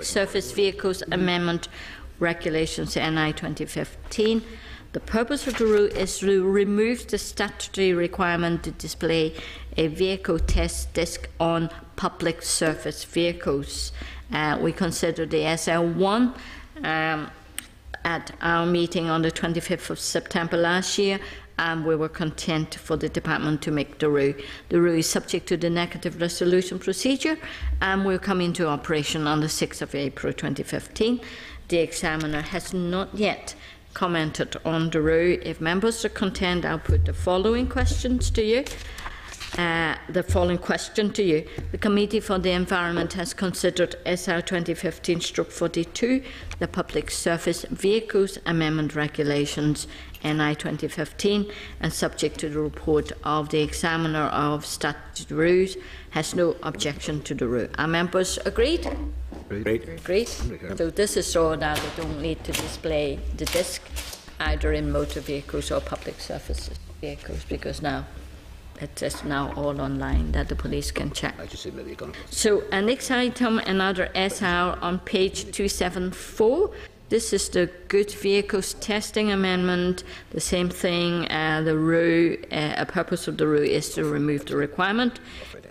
Service Vehicles Amendment Regulations NI 2015. The purpose of the rule is to remove the statutory requirement to display a vehicle test disc on public surface vehicles. We considered the SL1 at our meeting on the 25th of September last year, and we were content for the department to make the rule. The rule is subject to the negative resolution procedure and will come into operation on the 6th of April 2015. The examiner has not yet commented on the rule. If members are content, I'll put the following questions to you. The Committee for the Environment has considered SR 2015/42, the Public Service Vehicles Amendment Regulations NI 2015, and subject to the report of the Examiner of Statutory Rules, has no objection to the rule. Are members agreed? Agreed. Agreed. So this is so that they don't need to display the disc either in motor vehicles or public surface vehicles, because now it is now all online that the police can check. I just said maybe you're going to. So, next item, another SR on page 274. This is the Good Vehicles Testing Amendment. The same thing. The rule, a purpose of the rule is to remove the requirement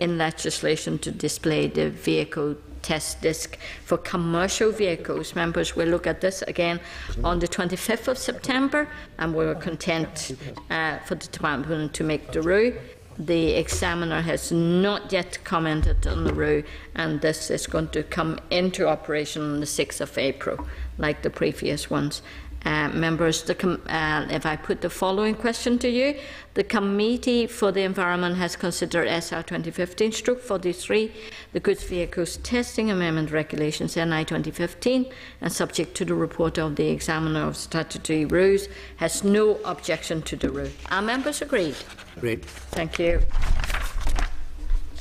in legislation to display the vehicle test disc for commercial vehicles. Members will look at this again on the 25th of September, and we were content for the department to make the rule. The examiner has not yet commented on the rule, and this is going to come into operation on the 6th of April, like the previous ones. Members, if I put the following question to you, the Committee for the Environment has considered SR 2015/43, the Goods Vehicles Testing Amendment Regulations NI 2015, and subject to the report of the Examiner of Statutory Rules, has no objection to the rule. Are members agreed? Agreed. Thank you.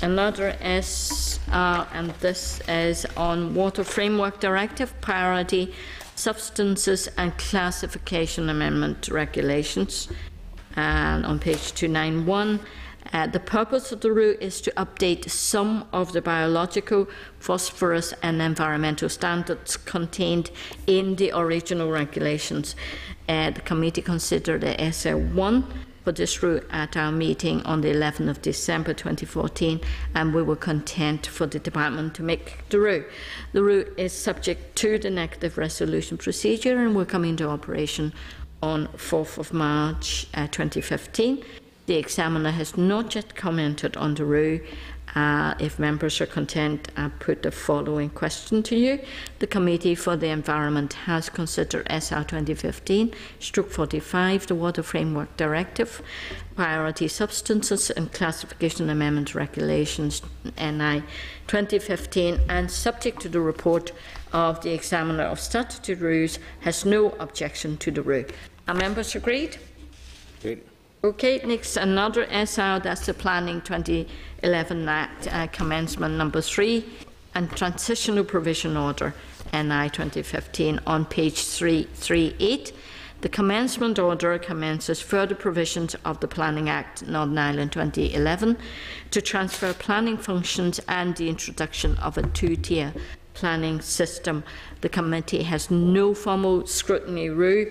Another SR, and this is on Water Framework Directive, Priority Substances and Classification Amendment Regulations, and on page 291. The purpose of the rule is to update some of the biological, phosphorus and environmental standards contained in the original regulations. The committee considered the SL1 for this rule at our meeting on the 11th of December 2014, and we were content for the department to make the rule. The rule is subject to the negative resolution procedure and will come into operation on 4th of March 2015. The examiner has not yet commented on the rule. If members are content, I put the following question to you. The Committee for the Environment has considered SR 2015/45, the Water Framework Directive, Priority Substances and Classification Amendment Regulations NI 2015, and subject to the report of the Examiner of Statutory Rules, has no objection to the rule. Are members agreed? Agreed. Okay, next another SR, that's the Planning 2011 Act, Commencement number 3, and Transitional Provision Order, NI 2015, on page 338. The commencement order commences further provisions of the Planning Act, Northern Ireland 2011, to transfer planning functions and the introduction of a two-tier planning system. The committee has no formal scrutiny rule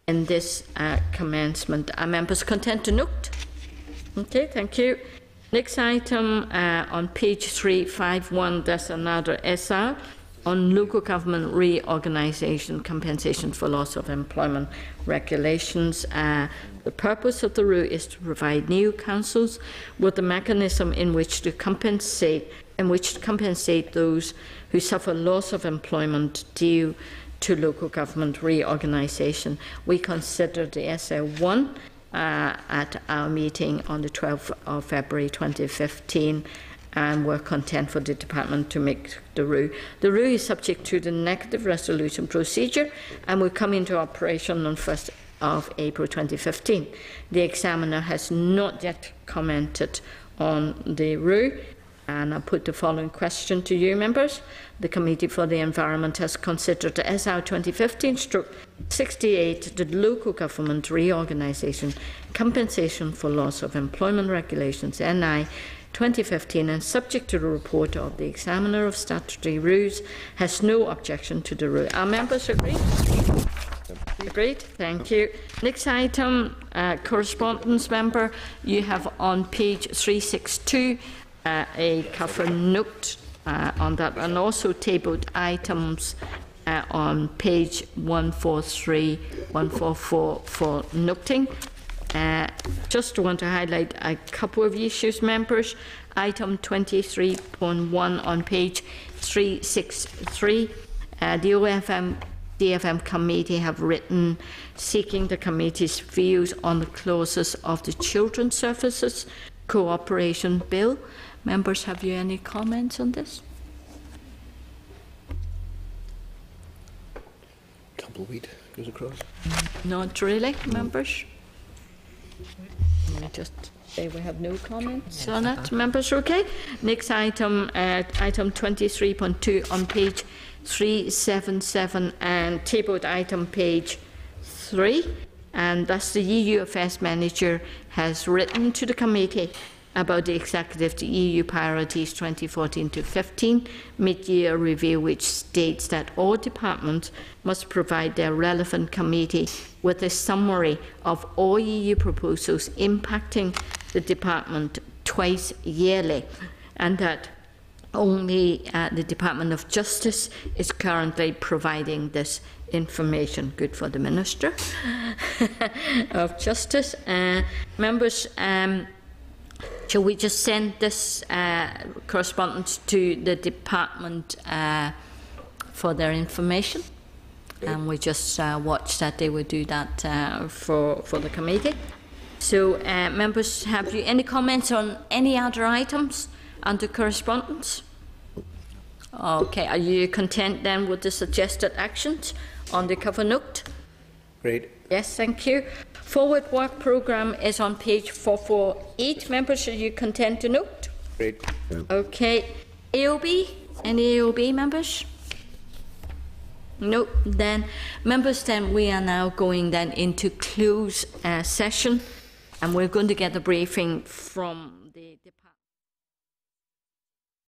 in this commencement. Are members content to note? Okay, thank you. Next item on page 351, that's another SR on local government reorganisation compensation for loss of employment regulations. The purpose of the rule is to provide new councils with a mechanism in which to compensate those who suffer loss of employment due to local government reorganisation. We considered the SL1 at our meeting on the 12th of February 2015, and we're content for the department to make the ROO. The ROO is subject to the negative resolution procedure and will come into operation on 1st of April 2015. The examiner has not yet commented on the ROO, and I put the following question to you, members. The Committee for the Environment has considered the SR 2015/68, the Local Government Reorganisation Compensation for Loss of Employment Regulations, NI 2015, and subject to the report of the Examiner of Statutory Rules, has no objection to the ROO. Are members agreed? Agreed. Thank you. Next item, correspondence, member. You have on page 362 a cover note on that, and also tabled items on page 143, 144 for noting. Just want to highlight a couple of issues, members. Item 23.1 on page 363. The DFM committee have written seeking the committee's views on the clauses of the Children's Services Cooperation Bill. Members, have you any comments on this? Tumbleweed goes across. Not really, members. I just say we have no comments on it. Members, okay. Next item, item 23.2 on page 377 and tabled item page 3, and thus the EU Affairs Manager has written to the committee about the Executive EU Priorities 2014-15 mid-year review, which states that all departments must provide their relevant committee with a summary of all EU proposals impacting the department twice yearly, and that only the Department of Justice is currently providing this information. Good for the Minister of Justice. Members, shall we just send this correspondence to the department for their information? And we just watch that they will do that for the committee. So, members, have you any comments on any other items under correspondence? Okay, are you content then with the suggested actions on the cover note? Great. Yes, thank you. Forward work programme is on page 448. Members, are you content to note? Great. Yeah. Okay. AOB? Any AOB members? No. Then, members, then we are now going then into closed session, and we're going to get a briefing from